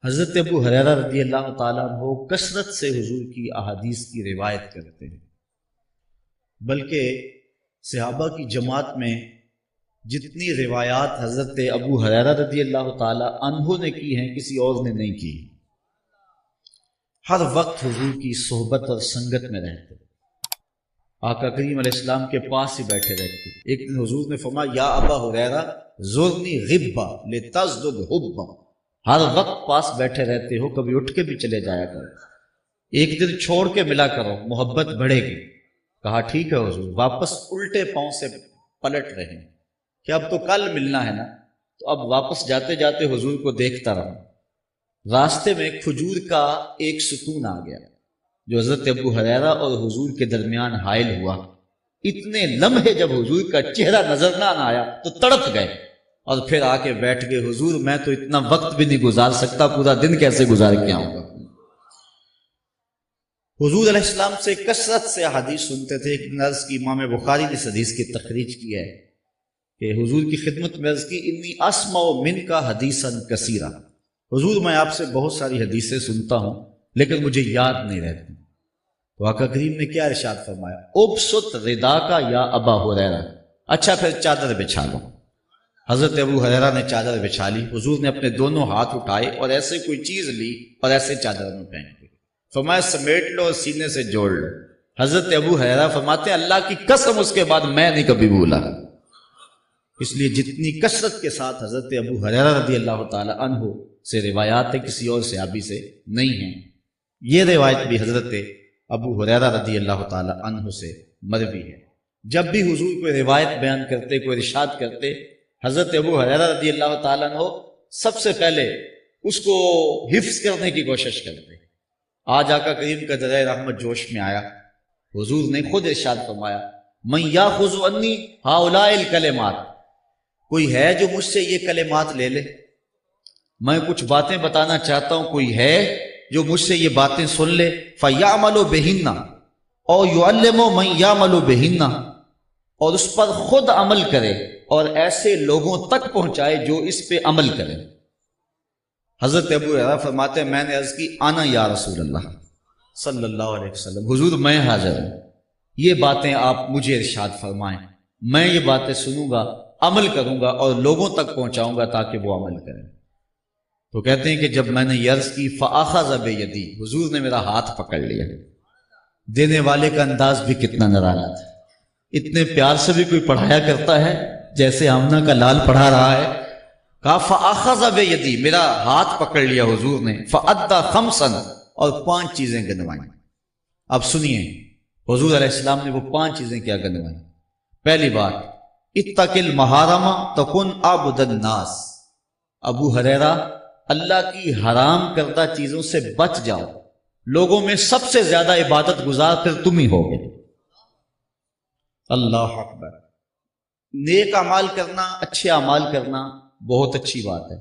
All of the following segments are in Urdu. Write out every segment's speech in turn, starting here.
حضرت ابو ہریرہ رضی اللہ تعالیٰ عنہ کثرت سے حضور کی احادیث کی روایت کرتے ہیں، بلکہ صحابہ کی جماعت میں جتنی روایات حضرت ابو ہریرہ رضی اللہ تعالیٰ عنہ نے کی ہیں کسی اور نے نہیں کی۔ ہر وقت حضور کی صحبت اور سنگت میں رہتے، آقا کریم علیہ السلام کے پاس ہی بیٹھے رہتے۔ ایک دن حضور نے فرمایا یا ابا ہریرہ زرنی غبا لتزدد حبا، ہر وقت پاس بیٹھے رہتے ہو، کبھی اٹھ کے بھی چلے جایا کرو، ایک دن چھوڑ کے ملا کرو، محبت بڑھے گی۔ کہا ٹھیک ہے حضور۔ واپس الٹے پاؤں سے پلٹ رہے ہیں کہ اب تو کل ملنا ہے نا، تو اب واپس جاتے جاتے حضور کو دیکھتا رہا۔ راستے میں کھجور کا ایک ستون آ گیا جو حضرت ابو ہریرہ اور حضور کے درمیان حائل ہوا۔ اتنے لمحے جب حضور کا چہرہ نظر نہ آیا تو تڑپ گئے اور پھر آ کے بیٹھ گئے، حضور میں تو اتنا وقت بھی نہیں گزار سکتا، پورا دن کیسے گزار کے آؤں گا۔ حضور علیہ السلام سے کثرت سے حدیث سنتے تھے۔ ایک عرض کی امام بخاری نے اس حدیث کی تخریج کی ہے کہ حضور کی خدمت میں عرض کی انی اسمع منک حدیثا کثیرا، حضور میں آپ سے بہت ساری حدیثیں سنتا ہوں لیکن مجھے یاد نہیں رہتی۔ تو آقا کریم نے کیا ارشاد فرمایا، ابسط رداکا یا ابا ہریرہ، اچھا پھر چادر بچھا لو۔ حضرت ابو ہریرہ نے چادر بچھا لی، حضور نے اپنے دونوں ہاتھ اٹھائے اور ایسے کوئی چیز لی اور ایسے چادر میں پہن گئی، فرمایا سمیٹ لو اور سینے سے جوڑ لو۔ حضرت ابو ہریرہ فرماتے ہیں اللہ کی قسم اس کے بعد میں نہیں کبھی بھولا۔ اس لیے جتنی کثرت کے ساتھ حضرت ابو ہریرہ رضی اللہ تعالی عنہ سے روایات ہے کسی اور صحابی سے نہیں ہیں۔ یہ روایت بھی حضرت ابو ہریرہ رضی اللہ تعالی عنہ سے مروی ہے۔ جب بھی حضور کوئی روایت بیان کرتے، کوئی ارشاد کرتے، حضرت ابو ہریرہ رضی اللہ تعالیٰ عنہ سب سے پہلے اس کو حفظ کرنے کی کوشش کرتے۔ آج آقا کریم کا درہ رحمت جوش میں آیا، حضور نے خود ارشاد فرمایا من یاخذ عنی ہؤلاء الکلمات، کوئی ہے جو مجھ سے یہ کلمات لے لے، میں کچھ باتیں بتانا چاہتا ہوں، کوئی ہے جو مجھ سے یہ باتیں سن لے، فیعمل بہن اور یعلم من یعمل بہن، اور اس پر خود عمل کرے اور ایسے لوگوں تک پہنچائے جو اس پہ عمل کریں۔ حضرت ابو ہریرہ فرماتے ہیں میں نے عرض کی آنا یا رسول اللہ صلی اللہ علیہ وسلم، حضور میں حاضر ہوں، یہ باتیں آپ مجھے ارشاد فرمائیں، میں یہ باتیں سنوں گا، عمل کروں گا اور لوگوں تک پہنچاؤں گا تاکہ وہ عمل کریں۔ تو کہتے ہیں کہ جب میں نے یہ عرض کی فاخذ بیدی، حضور نے میرا ہاتھ پکڑ لیا۔ دینے والے کا انداز بھی کتنا نرالا تھا، اتنے پیار سے بھی کوئی پڑھایا کرتا ہے جیسے آمنہ کا لال پڑھا رہا ہے۔ کہا فاخذ بیدی، میرا ہاتھ پکڑ لیا حضور نے، فادى خمسا، اور 5 چیزیں گنوائیں۔ اب سنیے حضور علیہ السلام نے وہ 5 چیزیں کیا گنوائیں۔ پہلی بات اتق المحارم تکن عبد الناس، ابو ہریرہ اللہ کی حرام کردہ چیزوں سے بچ جاؤ، لوگوں میں سب سے زیادہ عبادت گزار پھر تم ہی ہوگے۔ اللہ اکبر۔ نیک اعمال کرنا، اچھے اعمال کرنا بہت اچھی بات ہے،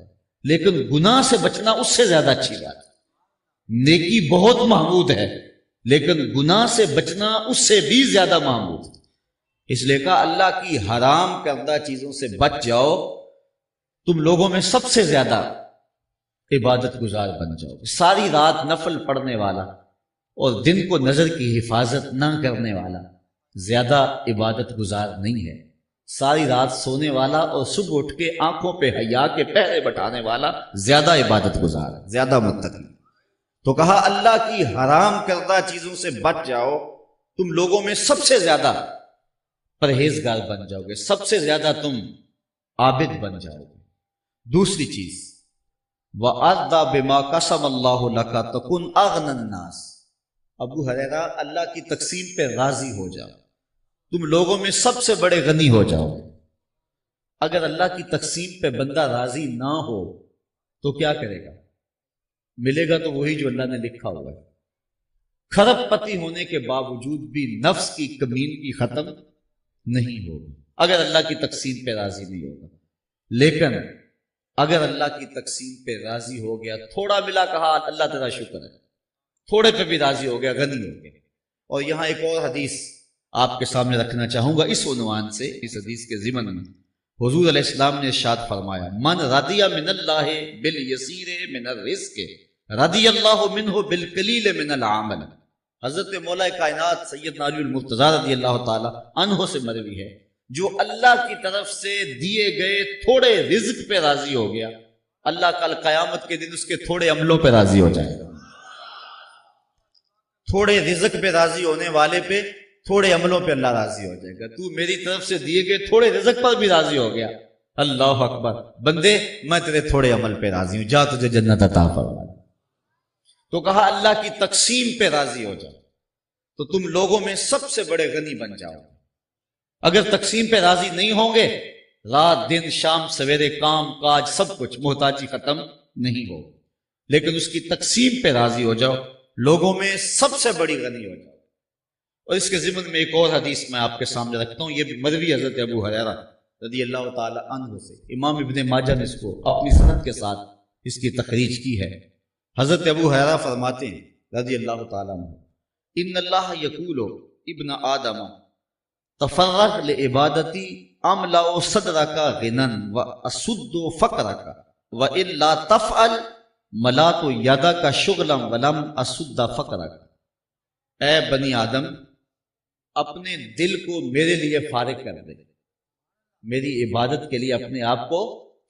لیکن گناہ سے بچنا اس سے زیادہ اچھی بات ہے۔ نیکی بہت محمود ہے لیکن گناہ سے بچنا اس سے بھی زیادہ محمود ہے۔ اس لیے کہا اللہ کی حرام کردہ چیزوں سے بچ جاؤ، تم لوگوں میں سب سے زیادہ عبادت گزار بن جاؤ۔ ساری رات نفل پڑھنے والا اور دن کو نظر کی حفاظت نہ کرنے والا زیادہ عبادت گزار نہیں ہے، ساری رات سونے والا اور صبح اٹھ کے آنکھوں پہ حیا کے پہرے بٹھانے والا زیادہ عبادت گزار ہے، زیادہ متقی۔ تو کہا اللہ کی حرام کردہ چیزوں سے بچ جاؤ، تم لوگوں میں سب سے زیادہ پرہیزگار بن جاؤ گے، سب سے زیادہ تم عابد بن جاؤ گے۔ دوسری چیز وَأَرْضَ بِمَا قَسَمَ اللَّهُ لَكَ تَكُنْ أَغْنَى النَّاسِ، ابو ہریرہ اللہ کی تقسیم پہ راضی ہو جاؤ، تم لوگوں میں سب سے بڑے غنی ہو جاؤ گے۔ اگر اللہ کی تقسیم پہ بندہ راضی نہ ہو تو کیا کرے گا؟ ملے گا تو وہی جو اللہ نے لکھا ہوگا۔ کھرب پتی ہونے کے باوجود بھی نفس کی کمینگی ختم نہیں ہوگی اگر اللہ کی تقسیم پہ راضی نہیں ہوگا۔ لیکن اگر اللہ کی تقسیم پہ راضی ہو گیا، تھوڑا ملا، کہا اللہ تیرا شکر ہے، تھوڑے پہ بھی راضی ہو گیا، غنی ہو گیا۔ اور یہاں ایک اور حدیث آپ کے سامنے رکھنا چاہوں گا اس عنوان سے، اس حدیث کے ضمن میں حضور علیہ السلام نے ارشاد فرمایا من رضی من اللہ بالیسیر من الرزق رضی اللہ منہ بالقلیل من العمل۔ حضرت مولا کائنات سیدنا علی المرتضیٰ رضی اللہ تعالی عنہ سے مروی ہے، جو اللہ کی طرف سے دیے گئے تھوڑے رزق پہ راضی ہو گیا، اللہ کل قیامت کے دن اس کے تھوڑے عملوں پہ راضی ہو جائے گا۔ تھوڑے رزق پہ راضی ہونے والے پہ تھوڑے عملوں پہ اللہ راضی ہو جائے گا۔ تو میری طرف سے دیے گئے تھوڑے رزق پر بھی راضی ہو گیا، اللہ اکبر، بندے میں تیرے تھوڑے عمل پہ راضی ہوں، جا تجھے جنت عطا فرما۔ تو کہا اللہ کی تقسیم پہ راضی ہو جاؤ تو تم لوگوں میں سب سے بڑے غنی بن جاؤ۔ اگر تقسیم پہ راضی نہیں ہوں گے، رات دن شام سویرے کام کاج سب کچھ، محتاجی ختم نہیں ہو، لیکن اس کی تقسیم پہ راضی ہو جاؤ، لوگوں میں سب سے بڑی غنی ہو جاؤ۔ اور اس کے ضمن میں ایک اور حدیث میں آپ کے سامنے رکھتا ہوں، یہ بھی مروی حضرت ابو ہریرہ رضی اللہ تعالی عنہ سے، امام ابن ماجہ نے اس کو اپنی سند کے ساتھ اس کی تخریج کی ہے۔ حضرت ابو ہریرہ فرماتے ہیں رضی اللہ تعالی عنہ، ان اللہ یقول ابن آدم تفرغ لعبادتی املا صدرک غنن واسد فقرک والا تفعل ملات یدک شغلا ولم اسد فقرک۔ اے بنی آدم، اپنے دل کو میرے لیے فارغ کر دے، میری عبادت کے لیے اپنے آپ کو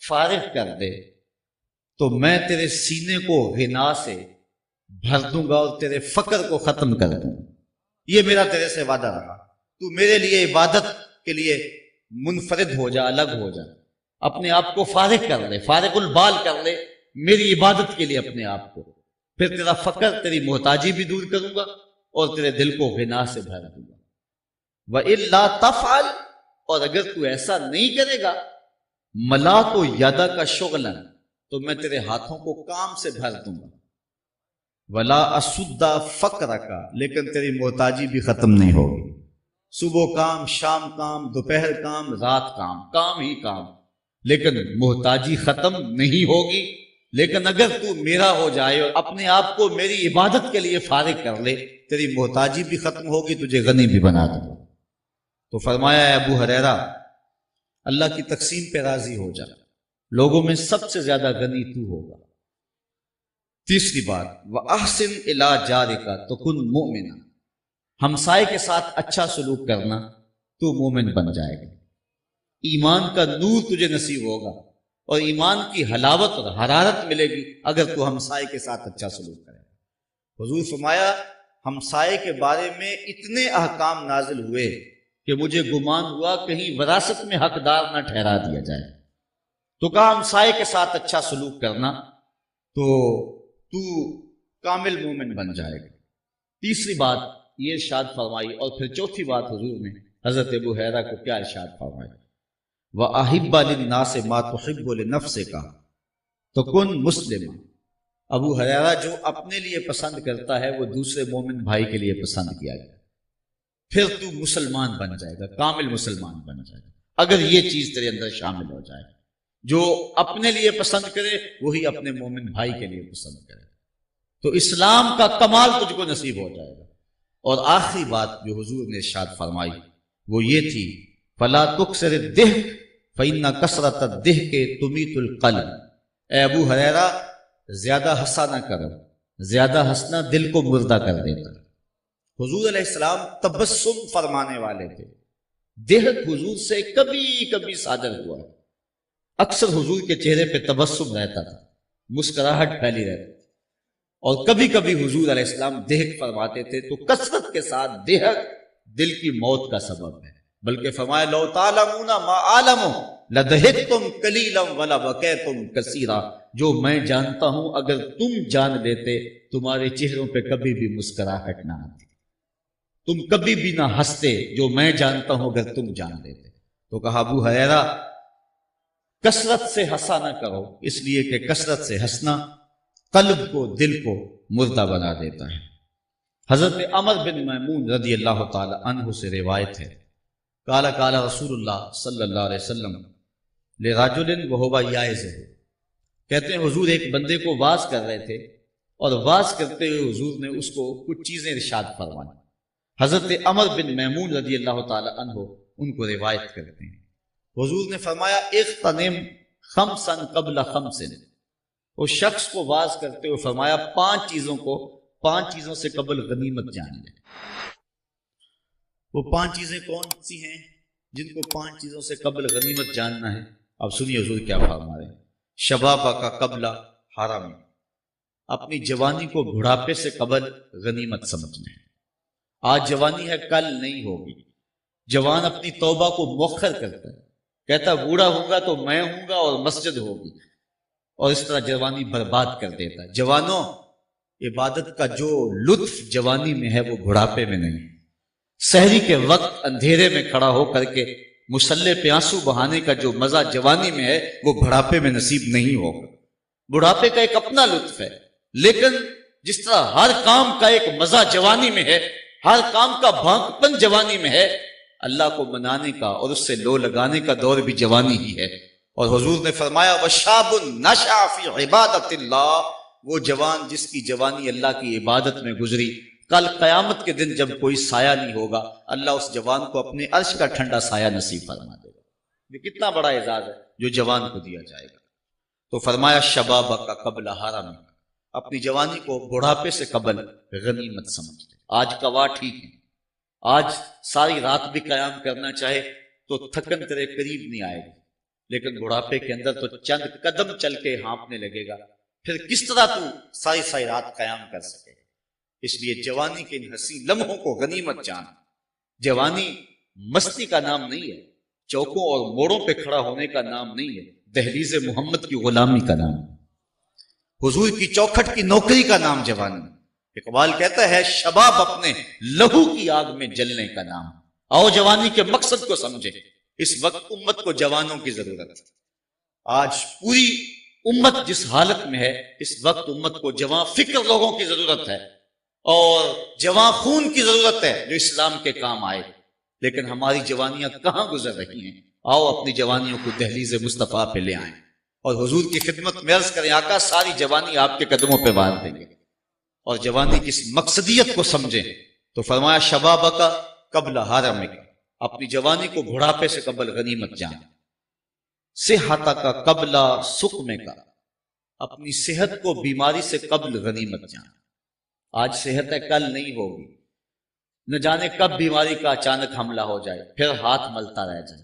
فارغ کر دے، تو میں تیرے سینے کو غنا سے بھر دوں گا اور تیرے فقر کو ختم کر دوں گا۔ یہ میرا تیرے سے وعدہ رہا، تو میرے لیے عبادت کے لیے منفرد ہو جا، الگ ہو جا، اپنے آپ کو فارغ کر لے، فارغ البال کر لے میری عبادت کے لیے اپنے آپ کو، پھر تیرا فقر، تیری محتاجی بھی دور کروں گا اور تیرے دل کو غنا سے بھر دوں گا۔ وَإِلَّا تَفْعَلْ، اور اگر تو ایسا نہیں کرے گا، مَلَاتُ يَدَكَ شُغْلًا، تو میں تیرے ہاتھوں کو کام سے بھر دوں گا، وَلَا أَسُدَّ فَقْرَكَ، لیکن تیری محتاجی بھی ختم نہیں ہوگی۔ صبح کام، شام کام، دوپہر کام، رات کام، کام ہی کام، لیکن محتاجی ختم نہیں ہوگی۔ لیکن اگر تو میرا ہو جائے اور اپنے آپ کو میری عبادت کے لیے فارغ کر لے، تیری محتاجی بھی ختم ہوگی، تجھے غنی بھی بنا دوں گا۔ تو فرمایا ہے ابو ہریرہ، اللہ کی تقسیم پہ راضی ہو جا، لوگوں میں سب سے زیادہ غنی تو ہوگا۔ تیسری بات، وَأَحْسِنْ إِلَىٰ جَارِكَ تَكُنْ مُؤْمِنًا، ہمسائے کے ساتھ اچھا سلوک کرنا تو مومن بن جائے گا، ایمان کا نور تجھے نصیب ہوگا اور ایمان کی حلاوت اور حرارت ملے گی اگر تو ہمسائے کے ساتھ اچھا سلوک کرے۔ حضور فرمایا ہمسائے کے بارے میں اتنے احکام نازل ہوئے کہ مجھے گمان ہوا کہیں وراثت میں حقدار نہ ٹھہرا دیا جائے، تو کہا ہمسائے کے ساتھ اچھا سلوک کرنا تو کامل مومن بن جائے گا۔ تیسری بات یہ ارشاد فرمائی، اور پھر چوتھی بات حضور نے حضرت ابو ہریرہ کو کیا ارشاد فرمائی، وَأَحِبَّ لِلنَّاسِ مَا تُحِبُّ لِنَفْسِكَ تَكُنْ مُسْلِمًا۔ ابو ہریرہ جو اپنے لیے پسند کرتا ہے وہ دوسرے مومن بھائی کے لیے پسند کیا گیا، پھر تو مسلمان بن جائے گا، کامل مسلمان بن جائے گا اگر یہ چیز تیرے اندر شامل ہو جائے۔ جو اپنے لیے پسند کرے وہی اپنے مومن بھائی کے لیے پسند کرے، تو اسلام کا کمال تجھ کو نصیب ہو جائے گا۔ اور آخری بات جو حضور نے ارشاد فرمائی وہ یہ تھی، فَلَا تُكْثِرِ الضِّحْكَ فَإِنَّ كَثْرَةَ الضِّحْكِ تُمِيتُ الْقَلْبَ۔ اے ابو ہریرہ زیادہ ہنسا نہ کرو، زیادہ ہنسنا دل کو مردہ کر دیتا۔ حضور علیہ السلام تبسم فرمانے والے تھے، ضحک حضور سے کبھی کبھی صادر ہوا، اکثر حضور کے چہرے پہ تبسم رہتا تھا، مسکراہٹ پھیلی رہتی، اور کبھی کبھی حضور علیہ السلام ضحک فرماتے تھے، تو کثرت کے ساتھ ضحک دل کی موت کا سبب ہے، بلکہ فرمایا لو تعلمون ما اعلم لضحکتم قلیلا ولبکیتم کثیرا، جو میں جانتا ہوں اگر تم جان لیتے تمہارے چہروں پہ کبھی بھی مسکراہٹ نہ آتی، تم کبھی بھی نہ ہنستے، جو میں جانتا ہوں اگر تم جان لیتے۔ تو کہا ابو ہریرہ کثرت سے ہنسا نہ کرو، اس لیے کہ کثرت سے ہنسنا قلب کو، دل کو مردہ بنا دیتا ہے۔ حضرت عمر بن میمون رضی اللہ تعالی عنہ سے روایت ہے، قال قال رسول اللہ صلی اللہ علیہ وسلم لرجل وهو یعظہ، کہتے ہیں حضور ایک بندے کو واعظ کر رہے تھے، اور واعظ کرتے ہوئے حضور نے اس کو کچھ چیزیں ارشاد فرمائیں۔ حضرت عمر بن میمون رضی اللہ تعالی عنہ ان کو روایت کرتے ہیں، حضور نے فرمایا اغتنم خمسا قبل خمس، اس شخص کو واز کرتے ہوئے فرمایا 5 چیزوں سے قبل غنیمت جان لے۔ وہ 5 چیزیں کون سی ہیں جن کو 5 چیزوں سے قبل غنیمت جاننا ہے؟ اب سنیے حضور کیا فرما رہے ہیں۔ شبابہ کا قبل حرم، اپنی جوانی کو بڑھاپے سے قبل غنیمت سمجھنا ہے۔ آج جوانی ہے، کل نہیں ہوگی۔ جوان اپنی توبہ کو مؤخر کرتا ہے، کہتا بوڑھا ہوں گا تو میں ہوں گا اور مسجد ہوگی، اور اس طرح جوانی برباد کر دیتا ہے۔ جوانوں، عبادت کا جو لطف جوانی میں ہے وہ بڑھاپے میں نہیں ہے۔ سحری کے وقت اندھیرے میں کھڑا ہو کر کے مصلی پہ آنسو بہانے کا جو مزہ جوانی میں ہے وہ بڑھاپے میں نصیب نہیں ہوگا۔ بڑھاپے کا ایک اپنا لطف ہے، لیکن جس طرح ہر کام کا ایک مزہ جوانی میں ہے، ہر کام کا بھانکپن جوانی میں ہے، اللہ کو منانے کا اور اس سے لو لگانے کا دور بھی جوانی ہی ہے۔ اور حضور نے فرمایا وَشَابٌ نَشَأَ فِي عِبَادَةِ اللَّهِ، وہ جوان جس کی جوانی اللہ کی عبادت میں گزری، کل قیامت کے دن جب کوئی سایہ نہیں ہوگا، اللہ اس جوان کو اپنے عرش کا ٹھنڈا سایہ نصیب فرما دے گا۔ یہ کتنا بڑا اعزاز ہے جو جوان کو دیا جائے گا۔ تو فرمایا شباب کا قبل حرم، اپنی جوانی کو بڑھاپے سے قبل غنیمت سمجھتے۔ آج کا واہ ٹھیک ہے، آج ساری رات بھی قیام کرنا چاہے تو تھکن تیرے قریب نہیں آئے گی، لیکن بڑھاپے کے اندر تو چند قدم چل کے ہانپنے لگے گا، پھر کس طرح تو ساری رات قیام کر سکے۔ اس لیے جوانی کے ان حسین لمحوں کو غنیمت جان۔ جوانی مستی کا نام نہیں ہے، چوکوں اور موڑوں پہ کھڑا ہونے کا نام نہیں ہے، دہلیز محمد کی غلامی کا نام ہے، حضور کی چوکھٹ کی نوکری کا نام جوانی۔ اقبال کہتا ہے شباب اپنے لہو کی آگ میں جلنے کا نام۔ آؤ جوانی کے مقصد کو سمجھے، اس وقت امت کو جوانوں کی ضرورت ہے۔ آج پوری امت جس حالت میں ہے، اس وقت امت کو جوان فکر لوگوں کی ضرورت ہے اور جوان خون کی ضرورت ہے جو اسلام کے کام آئے۔ لیکن ہماری جوانیاں کہاں گزر رہی ہیں؟ آؤ اپنی جوانیوں کو دہلیز مصطفیٰ پہ لے آئیں اور حضور کی خدمت میں عرض کریں آقا ساری جوانی آپ کے قدموں پہ باندھ دیں گے۔ اور جوانی کی اس مقصدیت کو سمجھیں تو فرمایا شباب کا قبل حرم، اپنی جوانی کو بڑھاپے سے قبل غنیمت جان۔ صحت کا قبل سقم کا، اپنی صحت کو بیماری سے قبل غنیمت جان۔ آج صحت ہے، کل نہیں ہوگی، نہ جانے کب بیماری کا اچانک حملہ ہو جائے پھر ہاتھ ملتا رہ جائے۔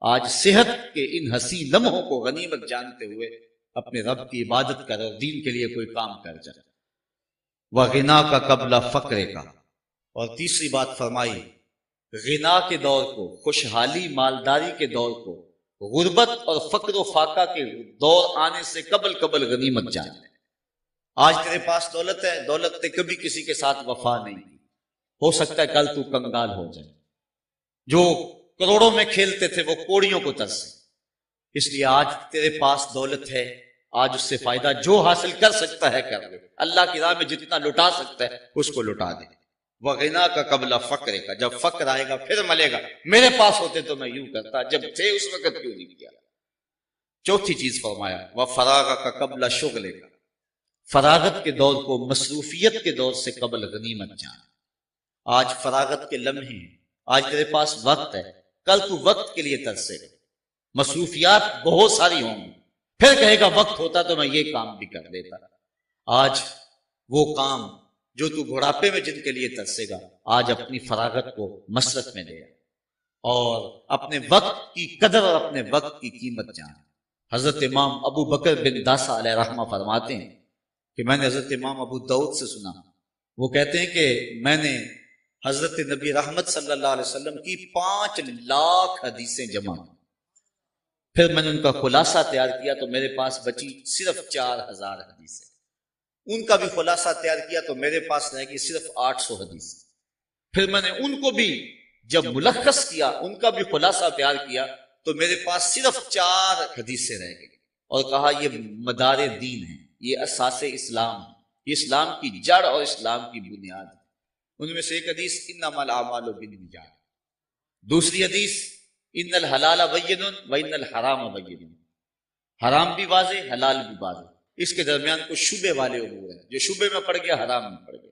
آج صحت کے ان حسین لمحوں کو غنیمت جانتے ہوئے اپنے رب کی عبادت کر اور دین کے لیے کوئی کام کر جائے۔ وغنا کا قبل فقر کا، اور تیسری بات فرمائی غنا کے دور کو، خوشحالی مالداری کے دور کو غربت اور فقر و فاقہ کے دور آنے سے قبل غنیمت جان لے۔ آج تیرے پاس دولت ہے، دولت نے کبھی کسی کے ساتھ وفا نہیں کی، ہو سکتا ہے کل تو کنگال ہو جائے۔ جو کروڑوں میں کھیلتے تھے وہ کوڑیوں کو ترسے۔ اس لیے آج تیرے پاس دولت ہے، آج اس سے فائدہ جو حاصل کر سکتا ہے کر لے، اللہ کی راہ میں جتنا لٹا سکتا ہے اس کو لٹا دے۔ وغنا کا قبل فقر کا، جب فقر آئے گا پھر ملے گا، میرے پاس ہوتے تو میں یوں کرتا، جب تھے اس وقت کیوں نہیں کیا۔ چوتھی چیز فرمایا وہ فراغ کا قبل شغل کا، فراغت کے دور کو مصروفیت کے دور سے قبل غنیمت جان۔ آج فراغت کے لمحے ہیں، آج تیرے پاس وقت ہے، کل تو وقت کے لیے ترسے گا، مصروفیات بہت ساری ہوں گی، پھر کہے گا وقت ہوتا تو میں یہ کام بھی کر دیتا۔ آج وہ کام جو تو بڑھاپے میں جن کے لیے ترسے گا، آج اپنی فراغت کو مسرت میں دے اور اپنے وقت کی قدر اور اپنے وقت کی قیمت جان۔ حضرت امام ابو بکر بن داسا علیہ رحمہ فرماتے ہیں کہ میں نے حضرت امام ابو داؤد سے سنا، وہ کہتے ہیں کہ میں نے حضرت نبی رحمت صلی اللہ علیہ وسلم کی 5 لاکھ حدیثیں جمع کی، پھر میں نے ان کا خلاصہ تیار کیا تو میرے پاس بچی صرف 4000 حدیثیں، ان کا بھی خلاصہ تیار کیا تو میرے پاس رہ گئی صرف 800 حدیثیں، پھر میں نے ان کو بھی جب ملخص کیا، ان کا بھی خلاصہ تیار کیا تو میرے پاس صرف 4 حدیثیں رہ گئی، اور کہا یہ مدار دین ہے، یہ اساس اسلام ہے، یہ اسلام کی جڑ اور اسلام کی بنیاد ہے۔ ان میں سے ایک حدیث انما الاعمال بالنیات، دوسری حدیث ان الحلال بین و ان الحرام بین، حرام بھی واضح حلال بھی واضح، اس کے درمیان کچھ شبے والے امور ہیں، جو شبے میں پڑ گیا حرام میں پڑ گیا۔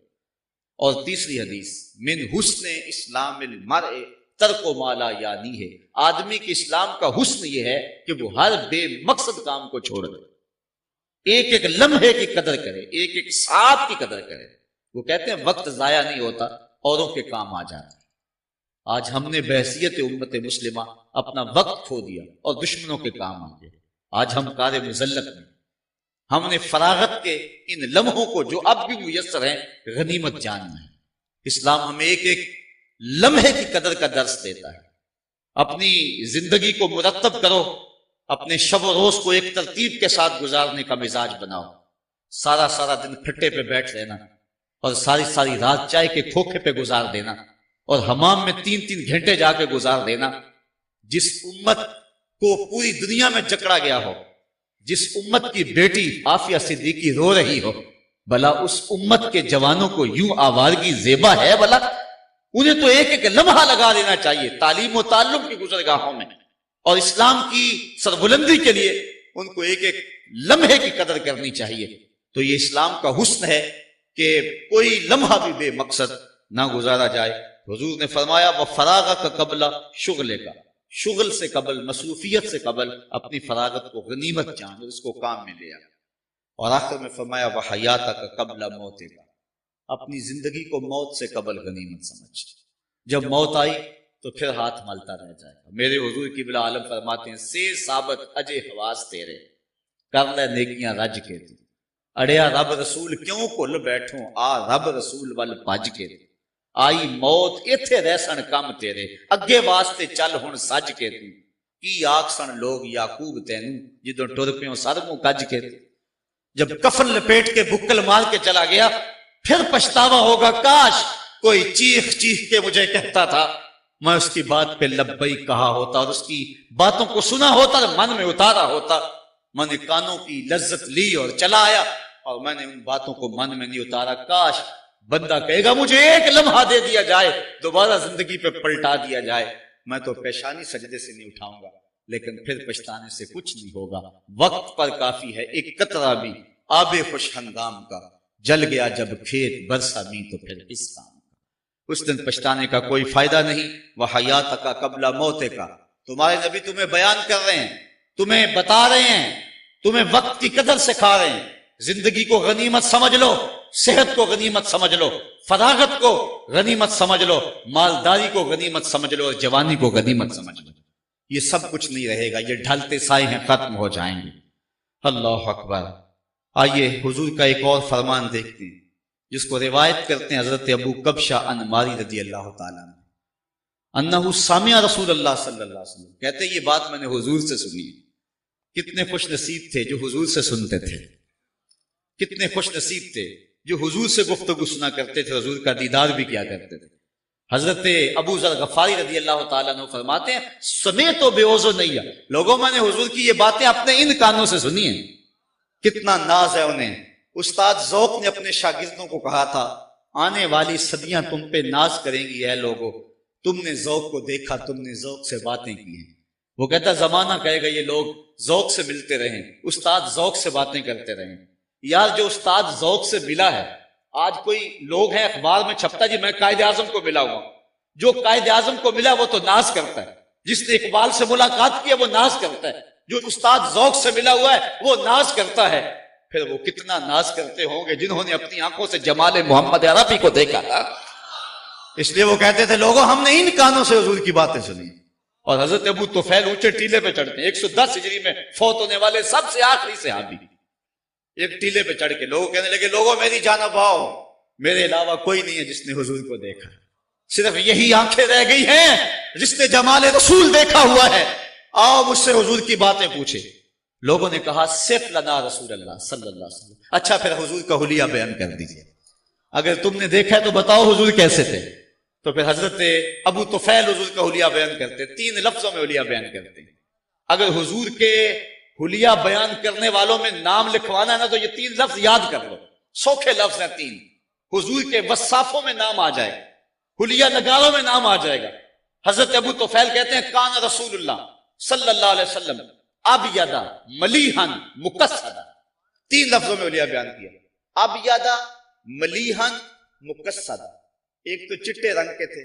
اور تیسری حدیث من حسن اسلام المرء ترک و مالا یعنی ہے. آدمی کے اسلام کا حسن یہ ہے کہ وہ ہر بے مقصد کام کو چھوڑ دے، ایک ایک لمحے کی قدر کرے، ایک ایک ساتھ کی قدر کرے. وہ کہتے ہیں وقت ضائع نہیں ہوتا، اوروں کے کام آ جاتا ہے. آج ہم نے بحیثیت امت مسلمہ اپنا وقت کھو دیا اور دشمنوں کے کام آ گئے. آج ہم کار مذلت میں، ہم نے فراغت کے ان لمحوں کو جو اب بھی میسر ہیں غنیمت جاننا ہے. اسلام ہمیں ایک ایک لمحے کی قدر کا درس دیتا ہے. اپنی زندگی کو مرتب کرو، اپنے شب و روز کو ایک ترتیب کے ساتھ گزارنے کا مزاج بناؤ. سارا دن کھٹے پہ بیٹھ رہنا اور ساری رات چائے کے کھوکھے پہ گزار دینا اور حمام میں 3 گھنٹے جا کے گزار دینا. جس امت کو پوری دنیا میں جکڑا گیا ہو، جس امت کی بیٹی عافیہ صدیقی رو رہی ہو، بھلا اس امت کے جوانوں کو یوں آوارگی زیبا ہے؟ بھلا انہیں تو ایک ایک لمحہ لگا دینا چاہیے تعلیم و تعلم کی گزرگاہوں میں، اور اسلام کی سربلندی کے لیے ان کو ایک ایک لمحے کی قدر کرنی چاہیے. تو یہ اسلام کا حسن ہے کہ کوئی لمحہ بھی بے مقصد نہ گزارا جائے. حضور نے فرمایا وہ فراغ کا قبل شغلے کا، شغل سے قبل، مصروفیت سے قبل اپنی فراغت کو غنیمت جان اور اس کو کام میں لے آ. اور آخر میں فرمایا وہ حیات کا قبل موت کا، اپنی زندگی کو موت سے قبل غنیمت سمجھ. جب موت آئی تو پھر ہاتھ مالتا رہ جائے گا. میرے حضور کی بلا عالم فرماتے ہیں سے ثابت اجے حواس تیرے، کر لے نیکیاں رج کے تو، اڑیا رب رسول کیوں کل بیٹھوں، آ رب رسول ول بج کے تو. آئی موت ایتھے رہسن کم تیرے، اگے واسطے چل ہن سج کے تو. کی آکسن لوگ یعقوب تینوں، جدوں ٹر پیوں سر منہ کج کے تو. جب کفن لپیٹ کے بکل مار کے چلا گیا پھر پچھتاوا ہوگا، کاش کوئی چیخ کے مجھے کہتا تھا، میں اس کی بات پہ لبیک کہا ہوتا اور اس کی باتوں کو سنا ہوتا اور من میں اتارا ہوتا. میں نے کانوں کی لذت لی اور چلا آیا اور میں نے ان باتوں کو من میں نہیں اتارا. کاش بندہ کہے گا مجھے ایک لمحہ دے دیا جائے، دوبارہ زندگی پہ پلٹا دیا جائے، میں تو پیشانی سجدے سے نہیں اٹھاؤں گا، لیکن پھر پچھتانے سے کچھ نہیں ہوگا. وقت پر کافی ہے ایک قطرہ بھی آب خوش ہنگام کا، جل گیا جب کھیت برسا می تو پھر اس کام کا. اس دن پچھتانے کا کوئی فائدہ نہیں. وہ حیات کا قبل موت کا، تمہارے نبی تمہیں بیان کر رہے ہیں، تمہیں بتا رہے ہیں، تمہیں وقت کی قدر سکھا رہے ہیں. زندگی کو غنیمت سمجھ لو، صحت کو غنیمت سمجھ لو، فراغت کو غنیمت سمجھ لو، مالداری کو غنیمت سمجھ لو اور جوانی کو غنیمت سمجھ لو. یہ سب کچھ نہیں رہے گا، یہ ڈھلتے سائے ہیں، ختم ہو جائیں گے. اللہ اکبر. آئیے حضور کا ایک اور فرمان دیکھتے ہیں جس کو روایت کرتے ہیں حضرت ابو کبشہ انماری رضی اللہ تعالیٰ عنہ، انہ سامع رسول اللہ صلی اللہ علیہ وسلم. کہتے ہیں یہ بات میں نے حضور سے سنی. کتنے خوش نصیب تھے جو حضور سے سنتے تھے، کتنے خوش نصیب تھے جو حضور سے گفتگو سنا کرتے تھے، حضور کا دیدار بھی کیا کرتے تھے. حضرت ابو ذر غفاری رضی اللہ تعالیٰ عنہ فرماتے ہیں سمیت و بے اوزو نہیں، لوگوں میں نے حضور کی یہ باتیں اپنے ان کانوں سے سنی ہیں. کتنا ناز ہے انہیں. استاد ذوق نے اپنے شاگردوں کو کہا تھا آنے والی صدیاں تم پہ ناز کریں گی اے لوگو، تم نے ذوق کو دیکھا، تم نے ذوق سے باتیں کی ہیں. وہ کہتا زمانہ کہے گا یہ لوگ ذوق سے ملتے رہیں، استاد ذوق سے باتیں کرتے رہیں. یار جو استاد ذوق سے ملا ہے، آج کوئی لوگ ہیں اخبار میں چھپتا جی میں قائد اعظم کو ملا ہوا. جو قائد اعظم کو ملا وہ تو ناز کرتا ہے، جس نے اقبال سے ملاقات کی وہ ناز کرتا ہے. جو استاد ذوق سے ملا ہوا ہے وہ ناز کرتا ہے. پھر وہ کتنا ناز کرتے ہوں گے جنہوں نے اپنی آنکھوں سے جمال محمد عربی کو دیکھا تھا. اس لیے وہ کہتے تھے لوگوں ہم نے ان کانوں سے حضور کی باتیں سنی. اور حضرت ابو طفیل اونچے ٹیلے پہ چڑھتے ہیں، 110 ہجری میں فوت ہونے والے سب سے آخری صحابی، ایک ٹیلے پہ چڑھ کے لوگ کہنے لگے لوگوں میری جانب آؤ، میرے علاوہ کوئی نہیں ہے جس نے حضور کو دیکھا، صرف یہی آنکھیں رہ گئی ہیں جس نے جمال رسول دیکھا ہوا ہے، آؤ مجھ سے حضور کی باتیں پوچھے. لوگوں نے کہا صف لنا رسول اللہ صلی اللہ علیہ وسلم. اچھا پھر حضور کا حلیہ بیان کر دیجئے، اگر تم نے دیکھا ہے تو بتاؤ حضور کیسے تھے. تو پھر حضرت ابو طفیل حضور کا حلیہ بیان کرتے، 3 لفظوں میں حلیہ بیان کرتے. اگر حضور کے حلیہ بیان کرنے والوں میں نام لکھوانا ہے نا تو یہ 3 لفظ یاد کر لو، سوکھے لفظ ہیں 3. حضور کے وصافوں میں نام آ جائے گا، حلیہ نگاروں میں نام آ جائے گا. حضرت ابو طفیل کہتے ہیں کان رسول اللہ صلی اللہ علیہ وسلم ابیضا ملیحن مقصدا. 3 لفظوں میں حلیہ بیان کیا، ابیضا ملیحن مقصدا. ایک تو چٹے رنگ کے تھے،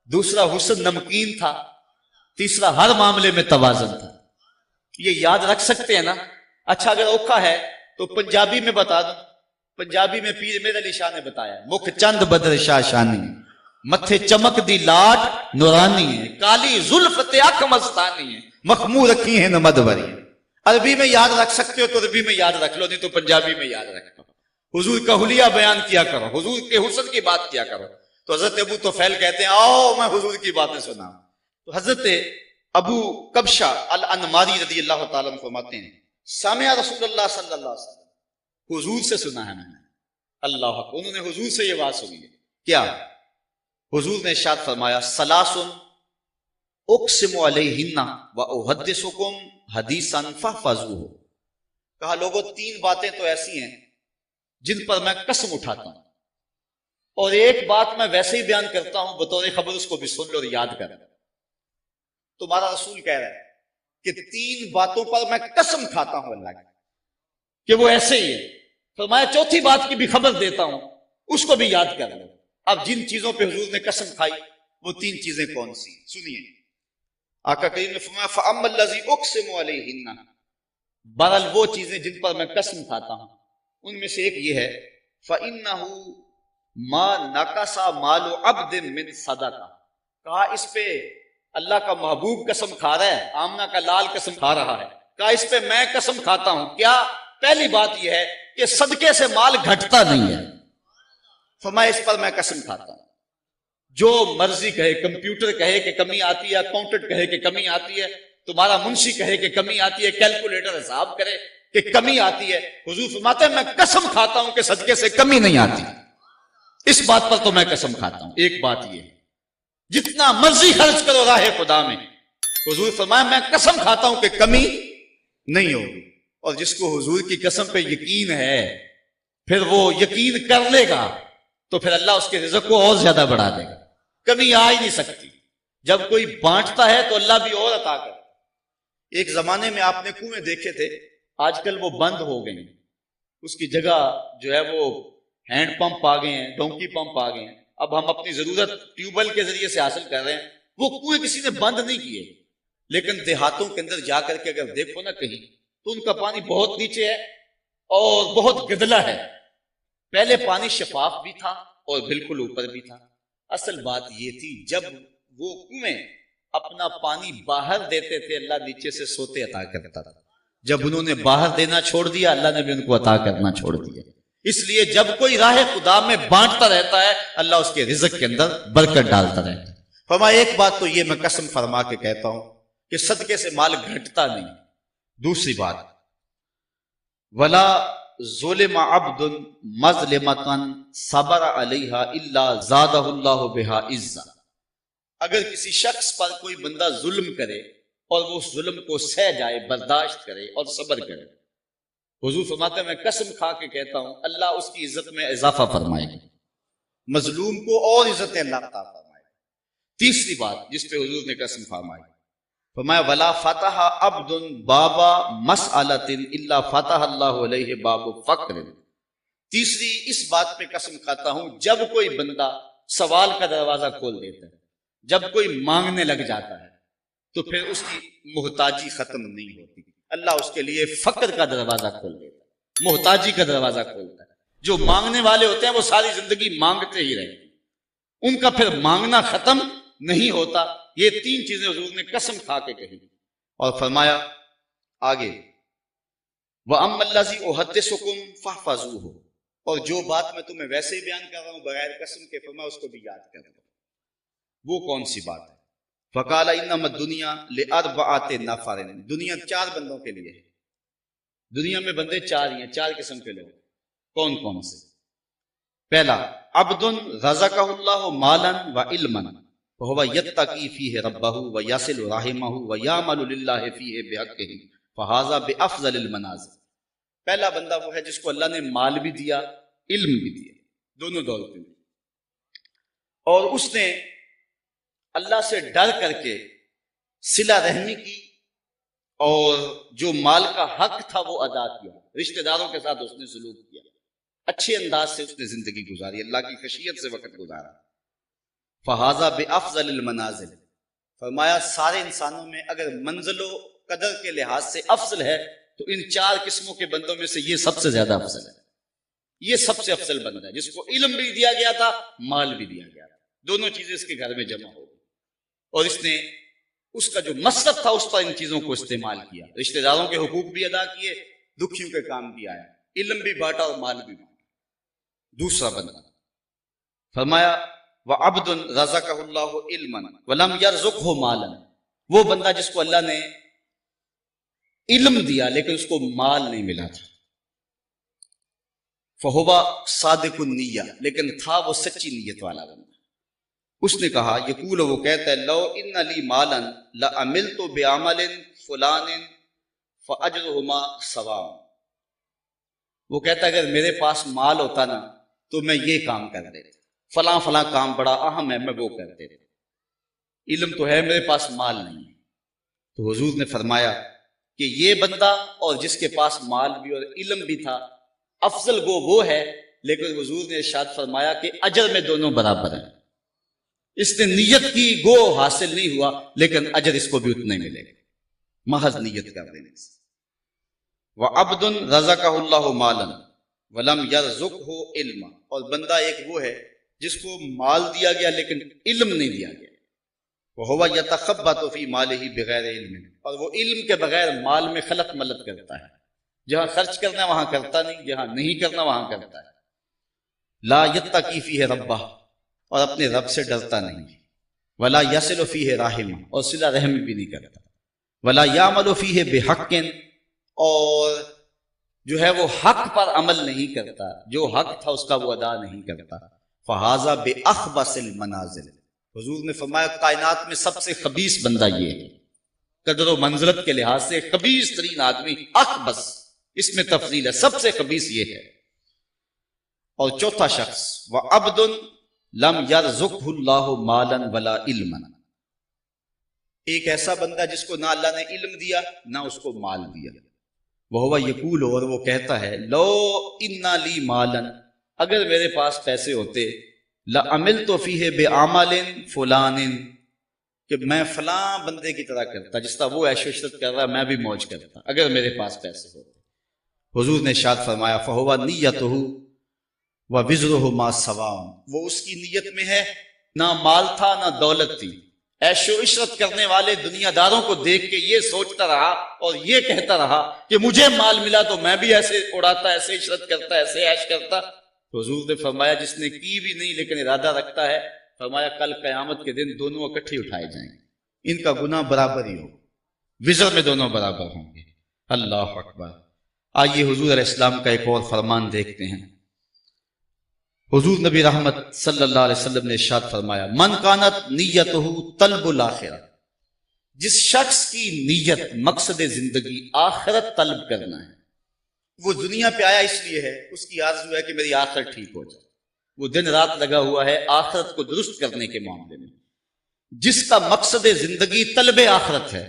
دوسرا حسن نمکین تھا، تیسرا ہر معاملے میں توازن تھا. یہ یاد رکھ سکتے ہیں نا؟ اچھا اگر اوکھا ہے تو پنجابی میں بتا دوں. پنجابی میں پیر میر علی شاہ نے بتایا، مکھ چند بدر شاہ شانی، متھے چمک دی لاٹ نورانی ہے، کالی زلف تے اکھ مستانی ہے، مخمور رکھی ہیں نمد بری. عربی میں یاد رکھ سکتے ہو تو عربی میں یاد رکھ لو، نہیں تو پنجابی میں یاد رکھ لو. حضور کا حلیہ بیان کیا کرو، حضور کے حسن کی بات کیا کرو. تو حضرت ابو طفیل کہتے ہیں آؤ میں حضور کی باتیں سناؤں. تو حضرت ابو کبشہ الانماری رضی اللہ تعالیٰ عنہ فرماتے ہیں سامع رسول اللہ صلی اللہ علیہ وسلم، حضور سے سنا ہے میں نے. اللہ حق، انہوں نے حضور سے یہ بات سنی ہے. کیا؟ حضور نے ارشاد فرمایا سلاسن اقسم علیہن واحدثکم حدیثا فاحفظوہ. کہا لوگوں تین باتیں تو ایسی ہیں جن پر میں قسم اٹھاتا ہوں، اور ایک بات میں ویسے ہی بیان کرتا ہوں بطور خبر، اس کو بھی سن لو اور یاد کر. تمہارا رسول کہہ رہا ہے کہ تین باتوں پر میں قسم کھاتا ہوں اللہ کی کہ وہ ایسے ہی ہے. فرمایا چوتھی بات کی بھی خبر دیتا ہوں، اس کو بھی یاد کر لو. اب جن چیزوں پہ حضور نے قسم کھائی وہ تین چیزیں کون سی؟ سنیے. آقا کریم نے فرمایا فَأَمَّا الَّذِي أُقْسِمُ عَلَيْهِنَّ، بہرحال وہ چیزیں جن پر میں قسم کھاتا ہوں ان میں سے ایک یہ ہے فَإِنَّهُ مَا نَقَصَ مَالُ عَبْدٍ مِّن صَدَقَةٍ. کہا اس پہ اللہ کا محبوب قسم کھا رہا ہے، آمنہ کا لال قسم کھا رہا ہے. کہا اس پہ میں قسم کھاتا ہوں. کیا؟ پہلی بات یہ ہے کہ صدقے سے مال گھٹتا نہیں ہے. فرمایا اس پر میں قسم کھاتا ہوں. جو مرضی کہے، کمپیوٹر کہے کہ کمی آتی ہے، اکاؤنٹنٹ کہے کہ کمی آتی ہے، تمہارا منشی کہے کہ کمی آتی ہے، کیلکولیٹر حساب کرے کہ کمی آتی ہے، حضور فرماتے ہیں میں قسم کھاتا ہوں کہ صدقے سے کمی نہیں آتی. اس بات پر تو میں قسم کھاتا ہوں. ایک بات یہ ہے جتنا مرضی خرچ کرو راہ خدا میں، حضور فرمایا میں قسم کھاتا ہوں کہ کمی نہیں ہوگی. اور جس کو حضور کی قسم پہ یقین ہے پھر وہ یقین کر لے گا تو پھر اللہ اس کے رزق کو اور زیادہ بڑھا دے گا. کمی آ ہی نہیں سکتی. جب کوئی بانٹتا ہے تو اللہ بھی اور عطا کرتا. ایک زمانے میں آپ نے کنویں دیکھے تھے، آج کل وہ بند ہو گئے ہیں. اس کی جگہ جو ہے وہ ہینڈ پمپ آ گئے ہیں، ڈونکی پمپ آ گئے ہیں. اب ہم اپنی ضرورت ٹیوب ویل کے ذریعے سے حاصل کر رہے ہیں. وہ کنویں کسی نے بند نہیں کیے، لیکن دیہاتوں کے اندر جا کر کے اگر دیکھو نا کہیں تو ان کا پانی بہت نیچے ہے اور بہت گدلا ہے. پہلے پانی شفاف بھی تھا اور بالکل اوپر بھی تھا. اصل بات یہ تھی جب وہ کنویں اپنا پانی باہر دیتے تھے اللہ نیچے سے سوتے عطا کرتا تھا. جب انہوں نے باہر دینا چھوڑ دیا اللہ نے بھی ان کو عطا کرنا چھوڑ دیا. اس لیے جب کوئی راہ خدا میں بانٹتا رہتا ہے اللہ اس کے رزق کے اندر برکت ڈالتا رہتا ہے. فرمایا ایک بات تو یہ میں قسم فرما کے کہتا ہوں کہ صدقے سے مال گھٹتا نہیں. دوسری بات ولا ظلم عبد مظلمۃ صبر علیہا الا زادہ اللہ بہا عزا. اگر کسی شخص پر کوئی بندہ ظلم کرے اور وہ اس ظلم کو سہ جائے، برداشت کرے اور صبر کرے، حضور فرماتے ہیں میں قسم کھا کے کہتا ہوں اللہ اس کی عزت میں اضافہ فرمائے گا، مظلوم کو اور عزت اللہ عطا فرمائے گا. تیسری بات جس پہ حضور نے قسم فرمائی فرمایا ولا فتح عبد بابا مسألۃ الا فتح اللہ علیہ باب فقر. تیسری اس بات پہ قسم کھاتا ہوں جب کوئی بندہ سوال کا دروازہ کھول دیتا ہے، جب کوئی مانگنے لگ جاتا ہے تو پھر اس کی محتاجی ختم نہیں ہوتی. اللہ اس کے لیے فقر کا دروازہ کھول دیتا ہے، محتاجی کا دروازہ کھولتا ہے. جو مانگنے والے ہوتے ہیں وہ ساری زندگی مانگتے ہی رہتے ہیں، ان کا پھر مانگنا ختم نہیں ہوتا. یہ تین چیزیں حضور نے قسم کھا کے کہی اور فرمایا آگے وَأَمَّا الَّذِي أُحَدِّثُكُمْ فَاحْفَظُوهُ. اور جو بات میں تمہیں ویسے ہی بیان کر رہا ہوں بغیر قسم کے، فرمایا اس کو بھی یاد کر لو. وہ کون سی بات ہے؟ فَقَالَ إِنَّمَا الدُّنْيَا لِأَرْبَعَةِ نَفَرٍ. دنیا چار بندوں کے لیے ہے. دنیا میں بندے چار ہی ہیں، چار قسم کے لوگ. کون کون سے؟ پہلا عبد رزقہ اللہ مالا وعلما فهو یتقی فیہ ربہ ویصل رحمہ ویعمل للہ فیہ بحقہ فہذا بافضل المنازل. پہلا بندہ وہ ہے جس کو اللہ نے مال بھی دیا، علم بھی دیا، دونوں دولتیں دی، اور اس نے اللہ سے ڈر کر کے صلہ رحمی کی اور جو مال کا حق تھا وہ ادا کیا، رشتہ داروں کے ساتھ اس نے سلوک کیا، اچھے انداز سے اس نے زندگی گزاری، اللہ کی خشیت سے وقت گزارا. فہذا بافضل المنازل، فرمایا سارے انسانوں میں اگر منزل و قدر کے لحاظ سے افضل ہے تو ان 4 قسموں کے بندوں میں سے یہ سب سے زیادہ افضل ہے. یہ سب سے افضل بندہ ہے جس کو علم بھی دیا گیا تھا، مال بھی دیا گیا تھا، دونوں چیزیں اس کے گھر میں جمع ہو گئی، اور اس نے اس کا جو مصرف تھا اس پر ان چیزوں کو استعمال کیا، رشتہ داروں کے حقوق بھی ادا کیے، دکھیوں کے کام بھی آیا، علم بھی بانٹا اور مال بھی بانٹا. دوسرا بندہ فرمایا وعبد رزقہ اللہ علما ولم یرزقہ مالا، وہ بندہ جس کو اللہ نے علم دیا لیکن اس کو مال نہیں ملا تھا. فہو صادق النیہ، لیکن تھا وہ سچی نیت والا بندہ. اس نے کہا یقول، وہ کہتا ہے لو ان لی مالا لعملت بعمل فلان فاجرہما سواء، وہ کہتا ہے اگر میرے پاس مال ہوتا نا تو میں یہ کام کر دیتا، فلاں فلاں کام بڑا اہم ہے میں وہ کر دیتا، علم تو ہے میرے پاس مال نہیں ہے. تو حضور نے فرمایا کہ یہ بندہ اور جس کے پاس مال بھی اور علم بھی تھا، افضل گو وہ ہے، لیکن حضور نے ارشاد فرمایا کہ اجر میں دونوں برابر ہیں. اس نے نیت کی گو حاصل نہیں ہوا لیکن اجر اس کو بھی اتنا ہی ملے گا محض نیت کر دینے سے. وعبد رزقہ اللہ مالا ولم یرزقہ علما، اور بندہ ایک وہ ہے جس کو مال دیا گیا لیکن علم نہیں دیا گیا. وہو یتخبط فی مالہ بغیر علم، اور وہ علم کے بغیر مال میں خلط ملط کرتا ہے، جہاں خرچ کرنا ہے وہاں کرتا نہیں، جہاں نہیں کرنا وہاں کرتا ہے. لا یتقی فیہ ربہ، اور اپنے رب سے ڈرتا نہیں. ولا یصل فیہ رحمہ، اور صلہ رحم بھی نہیں کرتا. ولا یعمل فیہ بحق، اور جو ہے وہ حق پر عمل نہیں کرتا، جو حق تھا اس کا وہ ادا نہیں کرتا. فہذا باخبث المنازل، حضور نے فرمایا کائنات میں سب سے خبیث بندہ یہ ہے، قدر و منزلت کے لحاظ سے خبیث ترین آدمی اخبث، اس میں تفضیل ہے، سب سے خبیث یہ ہے. اور چوتھا شخص وعبد لم یرزقہ اللہ مالا ولا علما، ایک ایسا بندہ جس کو نہ اللہ نے علم دیا نہ اس کو مال دیا. وہ یقول، اور وہ کہتا ہے لو ان لی مالا، اگر میرے پاس پیسے ہوتے، لعملت فیہ بعمل فلان، کہ میں فلاں بندے کی طرح کرتا جس طرح وہ عیش و عشرت کر رہا میں بھی موج کرتا اگر میرے پاس پیسے ہوتے. حضور نے ارشاد فرمایا فہو نیتہ ووزرہ ما سواء، وہ اس کی نیت میں ہے، نہ مال تھا نہ دولت تھی. عیش و عشرت کرنے والے دنیا داروں کو دیکھ کے یہ سوچتا رہا اور یہ کہتا رہا کہ مجھے مال ملا تو میں بھی ایسے اڑاتا، ایسے عشرت کرتا، ایسے عیش کرتا. تو حضور نے فرمایا جس نے کی بھی نہیں لیکن ارادہ رکھتا ہے، فرمایا کل قیامت کے دن دونوں اکٹھے اٹھائے جائیں گے، ان کا گناہ برابر ہی ہو، وزر میں دونوں برابر ہوں گے. اللہ اکبر. آئیے حضور علیہ السلام کا ایک اور فرمان دیکھتے ہیں. حضور نبی رحمت صلی اللہ علیہ وسلم نے ارشاد فرمایا من کانت نیتہ طلب الآخرہ، جس شخص کی نیت مقصد زندگی آخرت طلب کرنا ہے، وہ دنیا پہ آیا اس لیے ہے، اس کی آرزو ہے کہ میری آخرت ٹھیک ہو جائے، وہ دن رات لگا ہوا ہے آخرت کو درست کرنے کے معاملے میں. جس کا مقصد زندگی طلب آخرت ہے،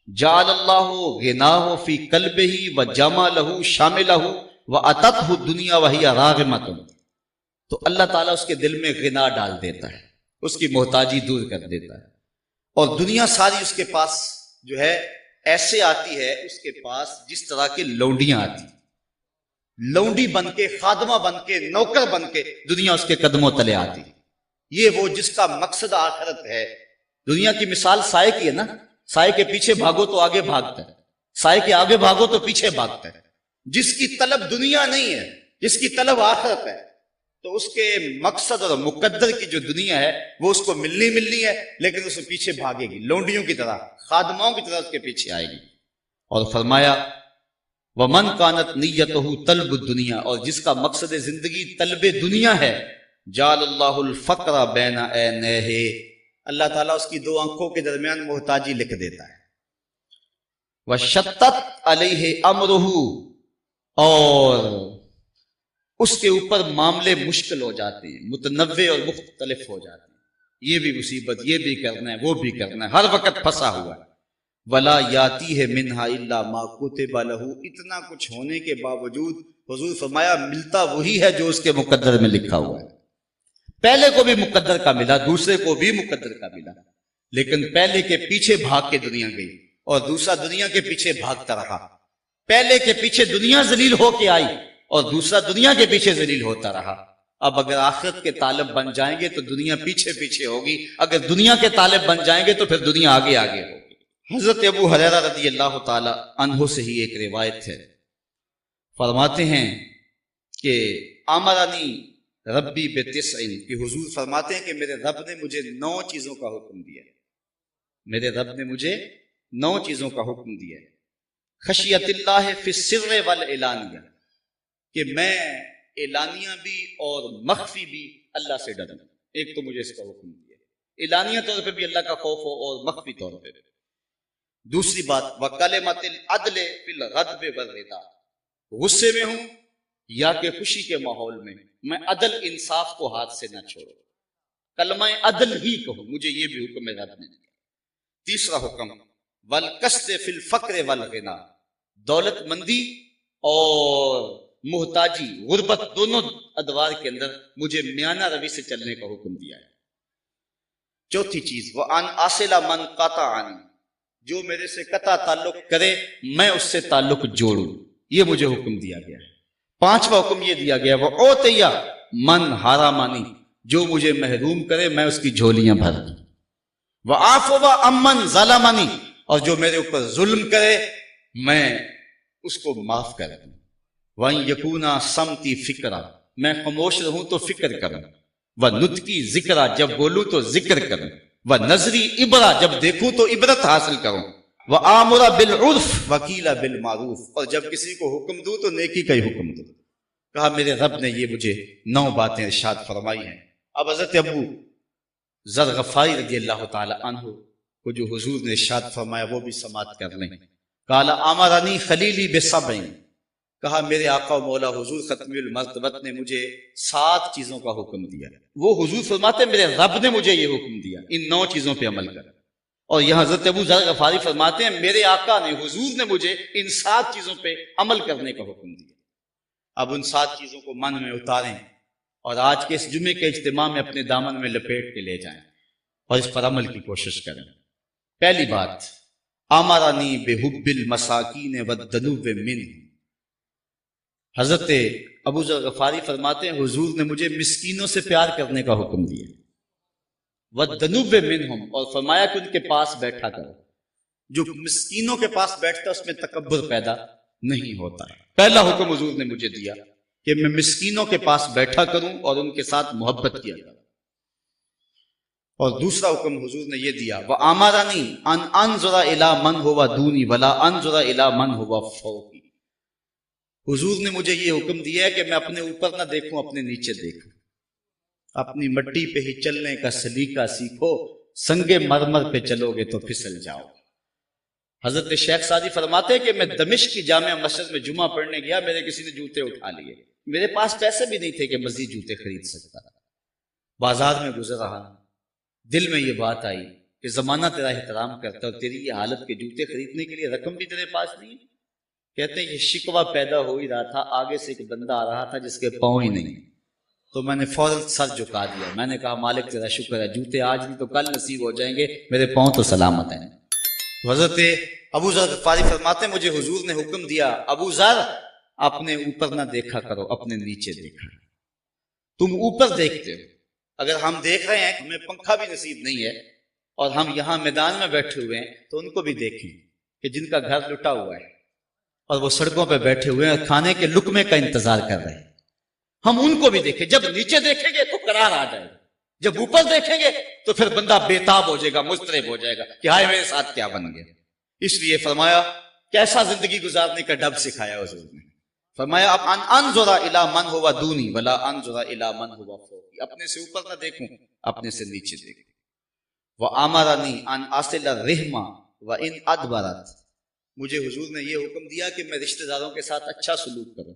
جعل اللہ غناہ فی قلبہ وجمالہ شاملہ واتتہ الدنیا وہی راغمۃ، تو اللہ تعالیٰ اس کے دل میں غنا ڈال دیتا ہے، اس کی محتاجی دور کر دیتا ہے، اور دنیا ساری اس کے پاس جو ہے ایسے آتی ہے، اس کے پاس جس طرح کی لونڈیاں آتی، لونڈی بن کے، خادمہ بن کے، نوکر بن کے دنیا اس کے قدموں تلے آتی. یہ وہ جس کا مقصد آخرت ہے. دنیا کی مثال سائے کی ہے نا، سائے کے پیچھے بھاگو تو آگے بھاگتا ہے، سائے کے آگے بھاگو تو پیچھے بھاگتا ہے. جس کی طلب دنیا نہیں ہے، جس کی طلب آخرت ہے، تو اس کے مقصد اور مقدر کی جو دنیا ہے وہ اس کو ملنی ہے، لیکن اس کے پیچھے بھاگے گی، لونڈیوں کی طرح، خادماؤں کی طرح اس کے پیچھے آئے گی. اور فرمایا ومن کانت نیتہ طلب الدنیا، اور جس کا مقصد زندگی طلب دنیا ہے، جعل اللہ الفقر بین عینیہ، اللہ تعالیٰ اس کی 2 آنکھوں کے درمیان محتاجی لکھ دیتا ہے. وشتت علیہ امرہ، اور اس کے اوپر معاملے مشکل ہو جاتے ہیں، متنوع اور مختلف ہو جاتے ہیں، یہ بھی مصیبت، یہ بھی کرنا ہے، وہ بھی کرنا ہے، ہر وقت پھنسا ہوا ہے. ولا یاتیہ منہا الا ما کتب لہ، اتنا کچھ ہونے کے باوجود حضور فرمایا ملتا وہی ہے جو اس کے مقدر میں لکھا ہوا ہے. پہلے کو بھی مقدر کا ملا، دوسرے کو بھی مقدر کا ملا، لیکن پہلے کے پیچھے بھاگ کے دنیا گئی اور دوسرا دنیا کے پیچھے بھاگتا رہا۔ پہلے کے پیچھے دنیا ذلیل ہو کے آئی اور دوسرا دنیا کے پیچھے ذلیل ہوتا رہا۔ اب اگر آخرت کے طالب بن جائیں گے تو دنیا پیچھے پیچھے ہوگی، اگر دنیا کے طالب بن جائیں گے تو پھر دنیا آگے آگے ہوگی۔ حضرت ابو ہریرہ رضی اللہ تعالی عنہ سے ہی ایک روایت ہے، فرماتے ہیں کہ امرنی ربی بتسع، کہ حضور فرماتے ہیں کہ میرے رب نے مجھے 9 چیزوں کا حکم دیا ہے، میرے رب نے مجھے 9 چیزوں کا حکم دیا ہے۔ خشیت اللہ فی السر والعلانیہ، کہ میں اعلانیہ بھی اور مخفی بھی اللہ سے ڈروں۔ ایک تو مجھے اس کا حکم دیا ہے، اعلانیہ طور پہ بھی اللہ کا خوف ہو اور مخفی طور پہ بھی۔ دوسری بات وکلمۃ العدل فی الغضب والرضا، غصے میں ہوں یا کہ خوشی کے ماحول میں عدل انصاف کو ہاتھ سے نہ چھوڑوں، کلمہ عدل ہی کہوں، مجھے یہ بھی حکم رب نے دیا۔ تیسرا حکم والقصد فی الفقر والغنا، دولت مندی اور محتاجی غربت دونوں ادوار کے اندر مجھے میانہ روی سے چلنے کا حکم دیا ہے۔ چوتھی چیز وان اصل من قطعنی، جو میرے سے قطع تعلق کرے میں اس سے تعلق جوڑوں، یہ مجھے حکم دیا گیا ہے۔ پانچواں حکم یہ دیا گیا وہ اوتیا من حرامانی، جو مجھے محروم کرے میں اس کی جھولیاں بھر دوں۔ وعفو عمن ظلمنی، اور جو میرے اوپر ظلم کرے میں اس کو معاف کر دوں۔ وَإِن يَكُونَ صَمْتِي فِكْرًا، میں خاموش رہوں تو فکر کروں۔ وَنُطْقِي ذِكْرًا، جب بولوں تو ذکر کروں۔ وَنَظْرِي عِبْرًا، جب دیکھوں تو عبرت حاصل کروں۔ وَآمُرَ بِالْعُرْفِ وَقِيلَ بِالْمَعْرُوفِ، اور جب کسی کو حکم دوں تو نیکی کا ہی حکم دوں۔ کہا میرے رب نے یہ مجھے 9 باتیں ارشاد فرمائی ہیں۔ اب حضرت ابو ذر غفاری رضی اللہ تعالی عنہ کو جو حضور نے ارشاد فرمایا وہ بھی سماعت کر لیں۔ قال امرنی خلیلی بسبع، کہا میرے آقا و مولا حضور ختم المرتبت نے مجھے 7 چیزوں کا حکم دیا۔ وہ حضور فرماتے ہیں میرے رب نے مجھے یہ حکم دیا ان 9 چیزوں پہ عمل کر۔ اور یہاں حضرت ابو ذر غفاری فرماتے ہیں میرے آقا نے حضور نے مجھے ان 7 چیزوں پہ عمل کرنے کا حکم دیا۔ اب ان 7 چیزوں کو من میں اتاریں اور آج کے اس جمعے کے اجتماع میں اپنے دامن میں لپیٹ کے لے جائیں اور اس پر عمل کی کوشش کریں۔ پہلی بات امرنی بحب المساکین والدنو منہ، حضرت ابو ذر غفاری فرماتے ہیں حضور نے مجھے مسکینوں سے پیار کرنے کا حکم دیا، والدنو منہم، اور فرمایا کہ ان کے پاس بیٹھا کرو۔ جو مسکینوں کے پاس بیٹھتا اس میں تکبر پیدا نہیں ہوتا ہے۔ پہلا حکم حضور نے مجھے دیا کہ میں مسکینوں کے پاس بیٹھا کروں اور ان کے ساتھ محبت کیا کروں۔ اور دوسرا حکم حضور نے یہ دیا وَأَمَرَنِي أَنْ أَنْظُرَ إِلَىٰ مَنْ هُوَ دُونِي وَلَا أَنْظُرَ إِلَىٰ مَنْ هُوَ فَوْقِي، حضور نے مجھے یہ حکم دیا ہے کہ میں اپنے اوپر نہ دیکھوں اپنے نیچے دیکھوں۔ اپنی مٹی پہ ہی چلنے کا سلیقہ سیکھو، سنگ مرمر پہ چلو گے تو پھسل جاؤ۔ حضرت شیخ سعدی فرماتے ہیں کہ میں دمشق کی جامع مسجد میں جمعہ پڑھنے گیا، میرے کسی نے جوتے اٹھا لیے، میرے پاس پیسے بھی نہیں تھے کہ مزید جوتے خرید سکتا۔ بازار میں گزر رہا، دل میں یہ بات آئی کہ زمانہ تیرا احترام کرتا اور تیری یہ حالت کے جوتے خریدنے کے لیے رقم بھی تیرے پاس نہیں ہے۔ کہتے ہیں یہ شکوہ پیدا ہو ہی رہا تھا، آگے سے ایک بندہ آ رہا تھا جس کے پاؤں ہی نہیں، تو میں نے فوراً سر جھکا دیا، میں نے کہا مالک تیرا شکر ہے، جوتے آج نہیں تو کل نصیب ہو جائیں گے، میرے پاؤں تو سلامت ہیں۔ تو حضرت ابو ذر غفاری فرماتے ہیں مجھے حضور نے حکم دیا ابو ذر اپنے اوپر نہ دیکھا کرو اپنے نیچے دیکھا۔ تم اوپر دیکھتے ہو، اگر ہم دیکھ رہے ہیں ہمیں پنکھا بھی نصیب نہیں ہے اور ہم یہاں میدان میں بیٹھے ہوئے ہیں تو ان کو بھی دیکھیں کہ جن کا گھر لٹا ہوا ہے اور وہ سڑکوں پہ بیٹھے ہوئے ہیں کھانے کے لقمے کا انتظار کر رہے ہیں، ہم ان کو بھی دیکھیں۔ جب نیچے دیکھیں گے تو قرار آ جائے گا، جب اوپر دیکھیں گے تو پھر بندہ بےتاب ہو جائے گا، مضطرب ہو جائے گا کہ ہائے میرے ساتھ کیا بن گیا۔ اس لیے فرمایا کیسا زندگی گزارنے کا ڈب سکھایا حضور نے، فرمایا اب انظر الی من هو دونی ولا انظر الی من هو فوقی، اپنے سے اوپر نہ دیکھوں اپنے سے نیچے دیکھوں۔ وامرنی ان اصل الرحم وان ادبرت، مجھے حضور نے یہ حکم دیا کہ میں رشتہ داروں کے ساتھ اچھا سلوک کروں،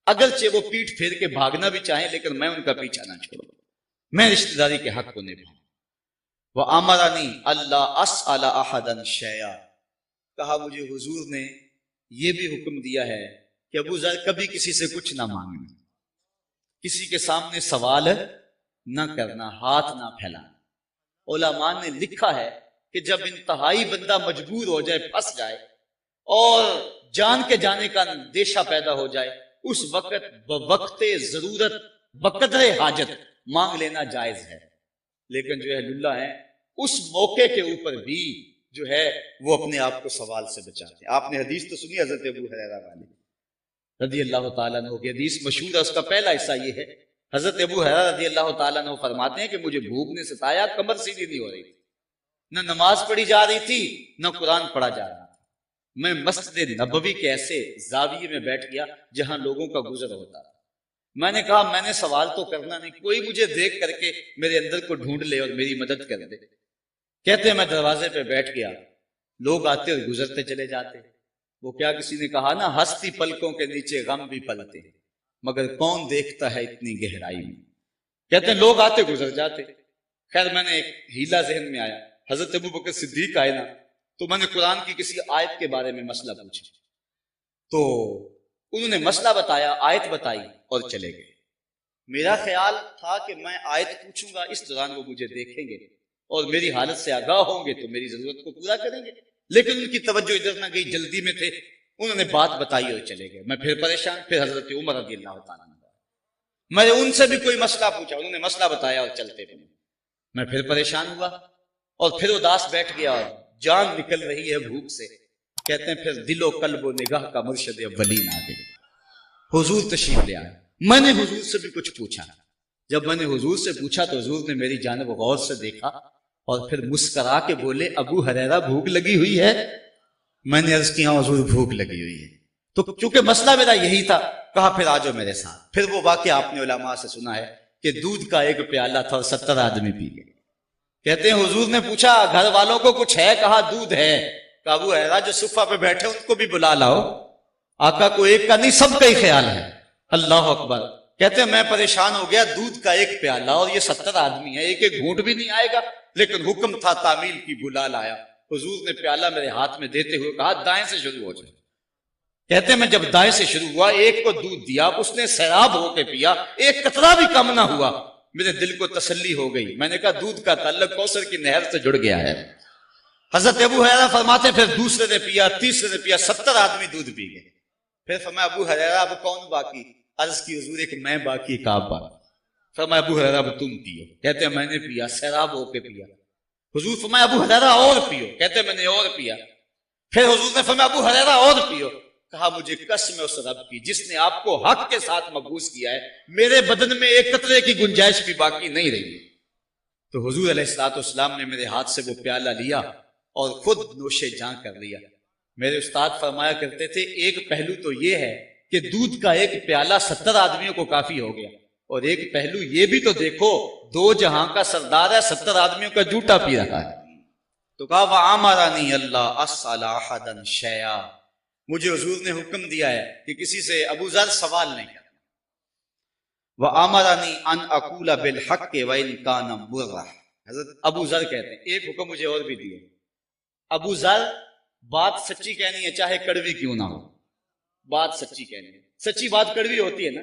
اگرچہ وہ پیٹھ پھیر کے بھاگنا بھی چاہیں لیکن میں ان کا پیچھا نہ چھوڑوں، میں رشتہ داری کے حق کو نبھاؤں۔ وامرنی الا اسال احدا شیئا، کہا مجھے حضور نے یہ بھی حکم دیا ہے کہ ابو ذر کبھی کسی سے کچھ نہ مانگنا، کسی کے سامنے سوال نہ کرنا، ہاتھ نہ پھیلانا۔ علماء نے لکھا ہے کہ جب انتہائی بندہ مجبور ہو جائے، پھنس جائے اور جان کے جانے کا اندیشہ پیدا ہو جائے، اس وقت بوقت ضرورت بقدر حاجت مانگ لینا جائز ہے، لیکن جو اہل اللہ ہیں اس موقع کے اوپر بھی جو ہے وہ اپنے آپ کو سوال سے بچاتے ہیں۔ آپ نے حدیث تو سنی حضرت ابو ہریرہ والی رضی اللہ تعالیٰ عنہ کی حدیث مشہور ہے، اس کا پہلا حصہ یہ ہے، حضرت ابو ہریرہ رضی اللہ تعالیٰ عنہ فرماتے ہیں کہ مجھے بھوک نے ستایا، کمر سیدھی نہیں ہو رہی تھی، نہ نماز پڑھی جا رہی تھی نہ قرآن پڑھا جا رہا تھا، میں مسجد نبوی کے ایسے زاویے میں بیٹھ گیا جہاں لوگوں کا گزر ہوتا تھا۔ میں نے کہا میں نے سوال تو کرنا نہیں، کوئی مجھے دیکھ کر کے میرے اندر کو ڈھونڈ لے اور میری مدد کر دے۔ کہتے ہیں میں دروازے پہ بیٹھ گیا، لوگ آتے اور گزرتے چلے جاتے۔ وہ کیا کسی نے کہا نا، ہستی پلکوں کے نیچے غم بھی پلتے ہیں، مگر کون دیکھتا ہے اتنی گہرائی میں۔ کہتے ہیں لوگ آتے گزر جاتے۔ خیر میں نے ایک ہیلا ذہن میں آیا، حضرت ابو بکر صدیق آئے نا، تو میں نے قرآن کی کسی آیت کے بارے میں مسئلہ پوچھا، تو انہوں نے مسئلہ بتایا، آیت بتائی اور چلے گئے۔ میرا خیال تھا کہ میں آیت پوچھوں گا، اس دوران وہ مجھے دیکھیں گے اور میری حالت سے آگاہ ہوں گے تو میری ضرورت کو پورا کریں گے، لیکن ان کی توجہ ادھر نہ گئی، جلدی میں تھے، انہوں نے بات بتائی اور چلے گئے۔ میں پھر پریشان، پھر حضرت عمر رضی اللہ تعالیٰ عنہ، میں نے ان سے بھی کوئی مسئلہ پوچھا، انہوں نے مسئلہ بتایا اور چلتے بنے۔ میں پھر پریشان ہوا اور پھر اداس بیٹھ گیا اور جان نکل رہی ہے بھوک سے۔ کہتے ہیں پھر دل و قلب و نگاہ کا مرشد اولین آ گئے، حضور تشریف لے آئے۔ میں نے حضور سے بھی کچھ پوچھا، جب میں نے حضور سے پوچھا تو حضور نے میری جانب غور سے دیکھا اور پھر مسکرا کے بولے ابو ہریرہ بھوک لگی ہوئی ہے؟ میں نے عرض کیا حضور بھوک لگی ہوئی ہے، تو چونکہ مسئلہ میرا یہی تھا، کہا پھر آجو میرے ساتھ۔ پھر وہ واقعہ آپ نے علماء سے سنا ہے کہ دودھ کا ایک پیالہ تھا اور 70 آدمی پی گئے۔ کہتے ہیں حضور نے پوچھا گھر والوں کو کچھ ہے؟ کہا دودھ ہے۔ کہا ابو ہریرہ جو صفہ پہ بیٹھے ان کو بھی بلا لاؤ۔ آقا کو ایک کا نہیں سب کا ہی خیال ہے۔ اللہ اکبر۔ کہتے ہیں میں پریشان ہو گیا، دودھ کا ایک پیالہ اور یہ 70 آدمی ہے، ایک ایک گھونٹ بھی نہیں آئے گا، لیکن حکم تھا تعمیل کی، بلا لایا۔ حضور نے پیالہ میرے ہاتھ میں دیتے ہوئے کہا دائیں سے شروع ہو جائے۔ کہتے ہیں میں جب دائیں سے شروع ہوا، ایک کو دودھ دیا، اس نے سیراب ہو کے پیا، ایک قطرہ بھی کم نہ ہوا۔ میرے دل کو تسلی ہو گئی، میں نے کہا دودھ کا تعلق کوثر کی نہر سے جڑ گیا ہے۔ حضرت ابو ہریرہ فرماتے پھر دوسرے نے پیا، تیسرے نے پیا، 70 آدمی دودھ پی گئے۔ پھر فرمایا ابو ہریرہ اب کون باقی؟ عرض کی حضور ایک میں باقی، ایک آپ باقی۔ فرمایا ابو ہریرہ اب تم پیو۔ کہتے ہیں میں نے پیا، سیراب ہو کے پیا۔ حضور فرمایا ابو ہریرہ اور پیو۔ کہتے ہیں میں نے اور پیا۔ پھر حضور نے فرمایا ابو ہریرہ اور پیو۔ کہا مجھے قسم اس رب کی جس نے آپ کو حق کے ساتھ مبعوث کیا ہے، میرے بدن میں ایک قطرے کی گنجائش بھی باقی نہیں رہی۔ تو حضور علیہ الصلوۃ والسلام نے میرے ہاتھ سے وہ پیالہ لیا اور خود نوش جاں کر لیا۔ میرے استاد فرمایا کرتے تھے ایک پہلو تو یہ ہے کہ دودھ کا ایک پیالہ 70 آدمیوں کو کافی ہو گیا، اور ایک پہلو یہ بھی تو دیکھو دو جہاں کا سردار ہے، 70 آدمیوں کا جھوٹا پی رہا ہے۔ تو کہا وَعَمَرَنِي اللَّهُ أَسْأَلَ أَحَدًا شَيْئًا، مجھے حضور نے حکم دیا ہے کہ کسی سے ابو ذر سوال نہیں کرنا۔ وَآمَرَنِي أَنْ أَقُولَ بِالْحَقِّ وَإِنْ كَانَ مُرًّا، حضرت ابو ذر کہتے ہیں ایک حکم مجھے اور بھی دیا، ابو ذر بات سچی کہنی ہے چاہے کڑوی کیوں نہ ہو، بات سچی کہنی ہے۔ سچی بات کڑوی ہوتی ہے نا،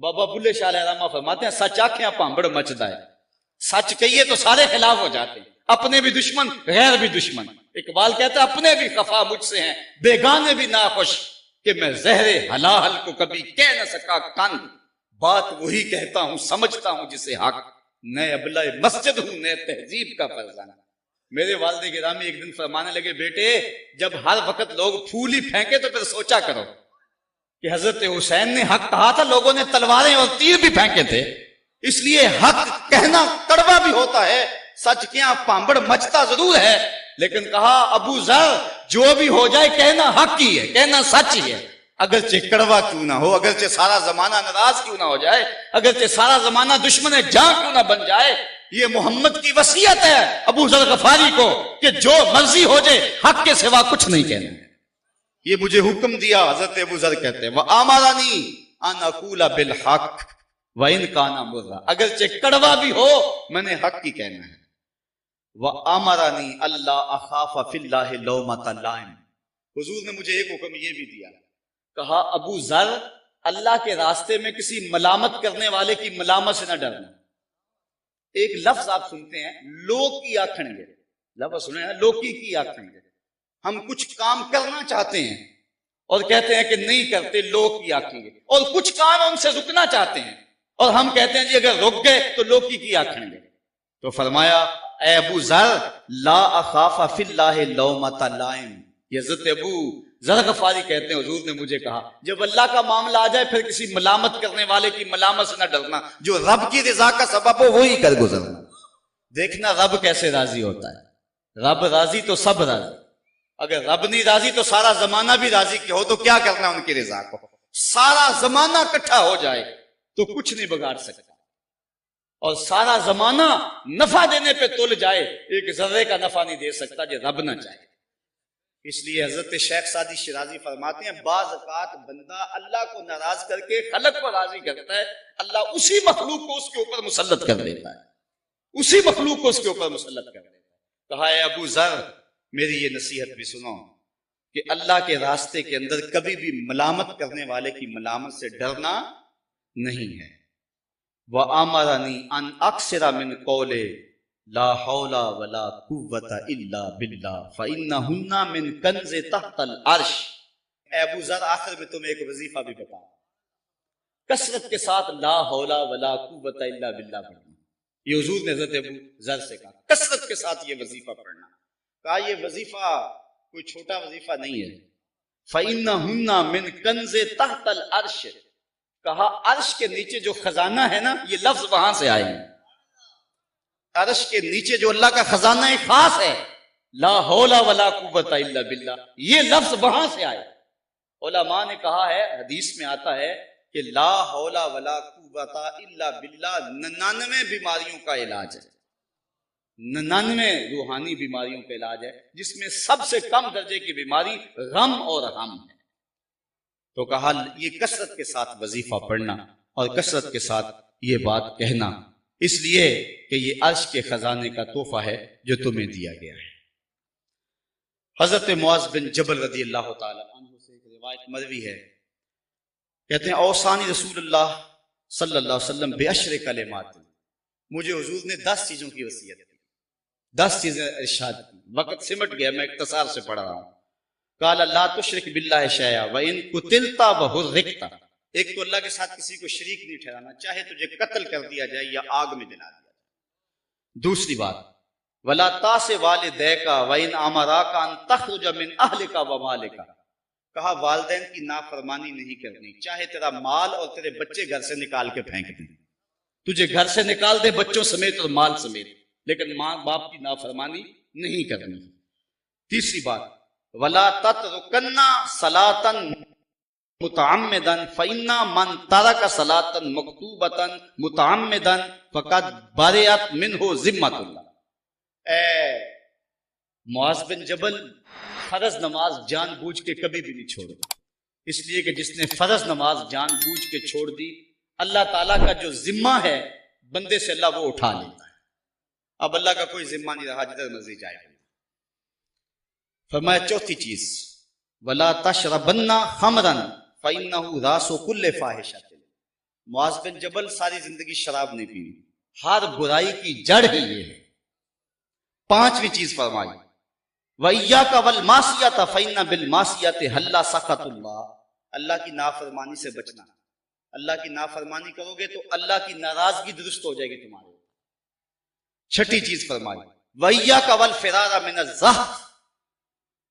بابا بلے شاہ رحمہ فرماتے ہیں سچ آنکھیں پانبڑ مچدا ہے، سچ کہیے تو سارے خلاف ہو جاتے ہیں، اپنے بھی دشمن غیر بھی دشمن۔ اقبال کہتا ہے اپنے بھی خفا مجھ سے ہیں، بیگانے بھی ناخوش، کہ میں زہر حلال کو کبھی کہہ نہ سکا کن، بات وہی کہتا ہوں سمجھتا ہوں جسے حق، نئے ابلہ مسجد ہوں نئے تہذیب کا فرزانہ۔ میرے والد گرامی ایک دن فرمانے لگے بیٹے جب ہر وقت لوگ پھول ہی پھینکے تو پھر سوچا کرو کہ حضرت حسین نے حق کہا تھا، لوگوں نے تلواریں اور تیر بھی پھینکے تھے، اس لیے حق کہنا کڑوا بھی ہوتا ہے، سچ کیا پانبڑ مچتا ضرور ہے، لیکن کہا ابو ذر جو بھی ہو جائے کہنا حق ہی ہے، کہنا سچ ہی ہے، اگرچہ کڑوا کیوں نہ ہو، اگرچہ سارا زمانہ ناراض کیوں نہ ہو جائے، اگرچہ سارا زمانہ دشمن جاں کیوں نہ بن جائے۔ یہ محمد کی وصیت ہے ابو ذر غفاری کو کہ جو مرضی ہو جائے حق کے سوا کچھ نہیں کہنا۔ یہ مجھے حکم دیا، حضرت ابو ذر کہتے ہیں وَآمَرَنِي أَنْ أَقُولَ بِالْحَقِّ وَإِنْ كَانَ مُرًّا، اگرچہ کڑوا بھی ہو میں نے حق ہی کہنا ہے۔ وَآمَرَنِي أَلَّا أَخَافَ فِي اللَّهِ لَوْمَةَ لَائِمٍ، حضور نے مجھے ایک حکم یہ بھی دیا، کہا ابو ذر اللہ کے راستے میں کسی ملامت کرنے والے کی ملامت سے نہ ڈرنا۔ ایک لفظ آپ سنتے ہیں لوگ کی آکھن گے، لفظ سنے ہیں لوکی کی آکھن گے، ہم کچھ کام کرنا چاہتے ہیں اور کہتے ہیں کہ نہیں کرتے، لوگ کی آکھیں گے، اور کچھ کام ہم سے رکنا چاہتے ہیں اور ہم کہتے ہیں جی اگر رک گئے تو لوکی کی آکھیں گے۔ تو فرمایا اے ابو ذر لا اخاف فی اللہ لومۃ لائم، یہ حضرت ابو ذر غفاری کہتے ہیں حضور نے مجھے کہا جب اللہ کا معاملہ آ جائے پھر کسی ملامت کرنے والے کی ملامت سے نہ ڈرنا، جو رب کی رضا کا سبب ہو وہی کر گزرنا۔ دیکھنا رب کیسے راضی ہوتا ہے، رب راضی تو سب راضی، اگر رب نہیں راضی تو سارا زمانہ بھی راضی ہو تو کیا کرنا ان کی رضا کو، سارا زمانہ اکٹھا ہو جائے تو کچھ نہیں بگاڑ سکتا، اور سارا زمانہ نفع دینے پہ تل جائے ایک ذرے کا نفع نہیں دے سکتا جو رب نہ چاہے۔ اس لیے حضرت شیخ سعدی شیرازی فرماتے ہیں بعض اوقات بندہ اللہ کو ناراض کر کے خلق کو راضی کرتا ہے، اللہ اسی مخلوق کو اس کے اوپر مسلط کر دیتا ہے، اسی مخلوق کو اس کے اوپر مسلط کر دیتا ہے۔ کہا ہے ابو ذر میری یہ نصیحت بھی سنو کہ اللہ کے راستے کے اندر کبھی بھی ملامت کرنے والے کی ملامت سے ڈرنا نہیں ہے۔ وَآمَرَنِي أَنْ أَكْثِرَ مِنْ قَوْلِ لا حول ولا قوت الا باللہ فإنہن من کنز تحت العرش۔ اے ابو ذر آخر میں تمہیں ایک وظیفہ بھی بتا، کثرت کے ساتھ لا حول ولا قوت الا باللہ پڑھنا۔ یہ حضور نے حضرت ابو ذر سے کہا کثرت کے ساتھ یہ وظیفہ پڑھنا۔ کہا یہ وظیفہ کوئی چھوٹا وظیفہ نہیں ہے، فإنہن من کنز تحت العرش، کہا عرش کے نیچے جو خزانہ ہے نا، یہ لفظ وہاں سے آئے ہیں، عرش کے نیچے جو اللہ کا خزانہ خاص ہے لا حول ولا قوت الا باللہ، یہ لفظ وہاں سے آئے۔ علماء نے کہا ہے حدیث میں آتا ہے کہ لا حول ولا قوت الا باللہ 99 بیماریوں کا علاج ہے، 99 روحانی بیماریوں کا علاج ہے، جس میں سب سے کم درجے کی بیماری غم اور ہم ہے۔ تو کہا یہ کثرت کے ساتھ وظیفہ پڑھنا اور کثرت کے ساتھ یہ بات کہنا، اس لیے کہ یہ عرش کے خزانے کا تحفہ ہے جو تمہیں دیا گیا ہے۔ حضرت معاذ بن جبل رضی اللہ تعالی عنہ سے ایک روایت مروی ہے، کہتے ہیں اوصانی رسول اللہ صلی اللہ علیہ وسلم بعشر کلمات، مجھے حضور نے 10 چیزوں کی وصیت کی، 10 چیزیں ارشاد کی۔ وقت سمٹ گیا، میں اختصار سے پڑھ رہا ہوں۔ قال لا تشرک باللہ شیئا وان قتلت وحرقت، ایک تو اللہ کے ساتھ کسی کو شریک نہیں ٹھہرانا، چاہے تجھے قتل کر دیا جائے یا آگ میں جلا دیا جائے۔ دوسری بات ولا تاس والدیک وان امراک ان تخرج من اہلک ومالک، کہا والدین کی نافرمانی نہیں کرنی، چاہے تیرا مال اور تیرے بچے گھر سے نکال کے پھینک دیں، تجھے گھر سے نکال دے بچوں سمیت اور مال سمیت، لیکن ماں باپ کی نافرمانی نہیں کرنی۔ تیسری بات ولا تترکن صلاۃ متعمدا فإن من ترک صلاۃ مکتوبۃ متعمدا فقد برئت منہ ذمۃ اللہ۔ اے معاذ بن جبل فرض نماز جان بوجھ کے کبھی بھی نہیں چھوڑو، اس لیے کہ جس نے فرض نماز جان بوجھ کے چھوڑ دی اللہ تعالیٰ کا جو ذمہ ہے بندے سے اللہ وہ اٹھا لیتا ہے، اب اللہ کا کوئی ذمہ نہیں رہا جدھر مرضی جائے۔ فرمایا چوتھی چیز ولا تشربن خمرا فإنہ راس کل فاحشۃ، معاذ بن جبل ساری زندگی شراب نہیں پی، ہر برائی کی جڑ ہی یہ ہے۔ پانچویں چیز فرمائی وإیاک والمعصیۃ فإن بالمعصیۃ حل سخط اللہ، اللہ کی نافرمانی سے بچنا، اللہ کی نافرمانی کرو گے تو اللہ کی ناراضگی درست ہو جائے گی تمہارے۔ چھٹی چیز فرمائی وإیاک والفرار من الزحف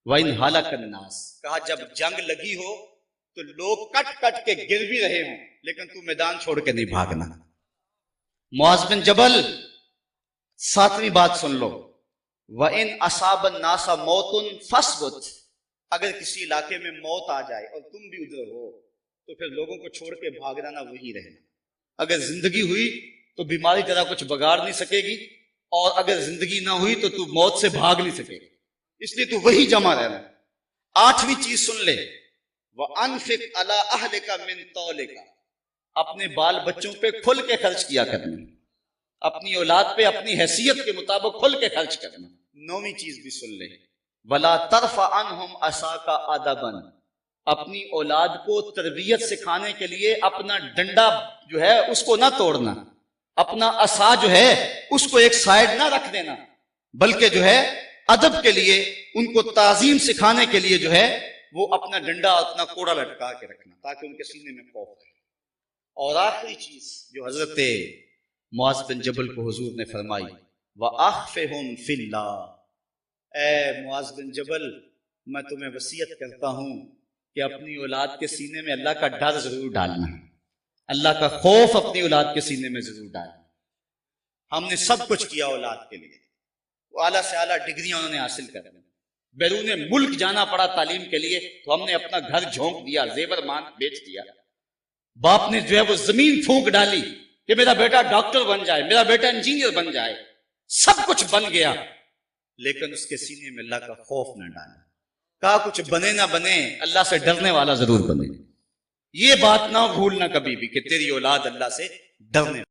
وَإِنْ هَلَكَ النَّاسِ، کہا جب جنگ لگی ہو تو لوگ کٹ کٹ کے گر بھی رہے ہوں لیکن تو میدان چھوڑ کے نہیں بھاگنا۔ معاذ بن جبل ساتویں بات سن لو وَإِنْ أَصَابَ النَّاسَ مَوْتٌ فَاصْبُتْ، اگر کسی علاقے میں موت آ جائے اور تم بھی ادھر ہو تو پھر لوگوں کو چھوڑ کے بھاگنا نہ وہی رہنا۔ اگر زندگی ہوئی تو بیماری تیرا کچھ بگاڑ نہیں سکے گی، اور اگر زندگی نہ ہوئی تو تو موت سے بھاگ نہیں سکے گی، اس لیے تو وہی جمع رہنا۔ آٹھویں چیز سن لے وَأَنفِقْ عَلَىٰ أَهْلِكَ مِن طَوْلِكَ، اپنے بال بچوں پہ کھل کے خرچ کیا کرنا، اپنی اولاد پہ اپنی حیثیت کے مطابق کھل کے خرچ کرنا۔ نویں چیز بھی سن لے وَلَا تَرْفَعْ عَنْهُمْ عَصَاكَ أَدَبًا، اپنی اولاد کو تربیت سکھانے کے لیے اپنا ڈنڈا جو ہے اس کو نہ توڑنا، اپنا عصا جو ہے اس کو ایک سائڈ نہ رکھ دینا، بلکہ جو ہے ادب کے لیے ان کو تعظیم سکھانے کے لیے جو ہے وہ اپنا ڈنڈا اپنا کوڑا لٹکا کے رکھنا تاکہ ان کے سینے میں خوف ہے۔ اور آخری چیز جو حضرت معاذ بن جبل کو حضور نے فرمائی، وَأَخْفِهُمْ فِي اللَّهِ، اے معاذ بن جبل میں تمہیں وصیت کرتا ہوں کہ اپنی اولاد کے سینے میں اللہ کا ڈر ضرور ڈالنا، اللہ کا خوف اپنی اولاد کے سینے میں ضرور ڈالنا۔ ہم نے سب کچھ کیا اولاد کے لیے، وہ اعلیٰ سے اعلیٰ ڈگریاں انہوں نے حاصل کر لی، بیرون ملک جانا پڑا تعلیم کے لیے تو ہم نے اپنا گھر جھونک دیا، زیور مان بیچ دیا، باپ نے جو ہے وہ زمین پھونک ڈالی کہ میرا بیٹا ڈاکٹر بن جائے، میرا بیٹا انجینئر بن جائے، سب کچھ بن گیا، لیکن اس کے سینے میں اللہ کا خوف نہ ڈالا۔ کہا کچھ بنے نہ بنے اللہ سے ڈرنے والا ضرور بنے۔ یہ بات نہ بھولنا کبھی بھی کہ تیری اولاد اللہ سے ڈرنے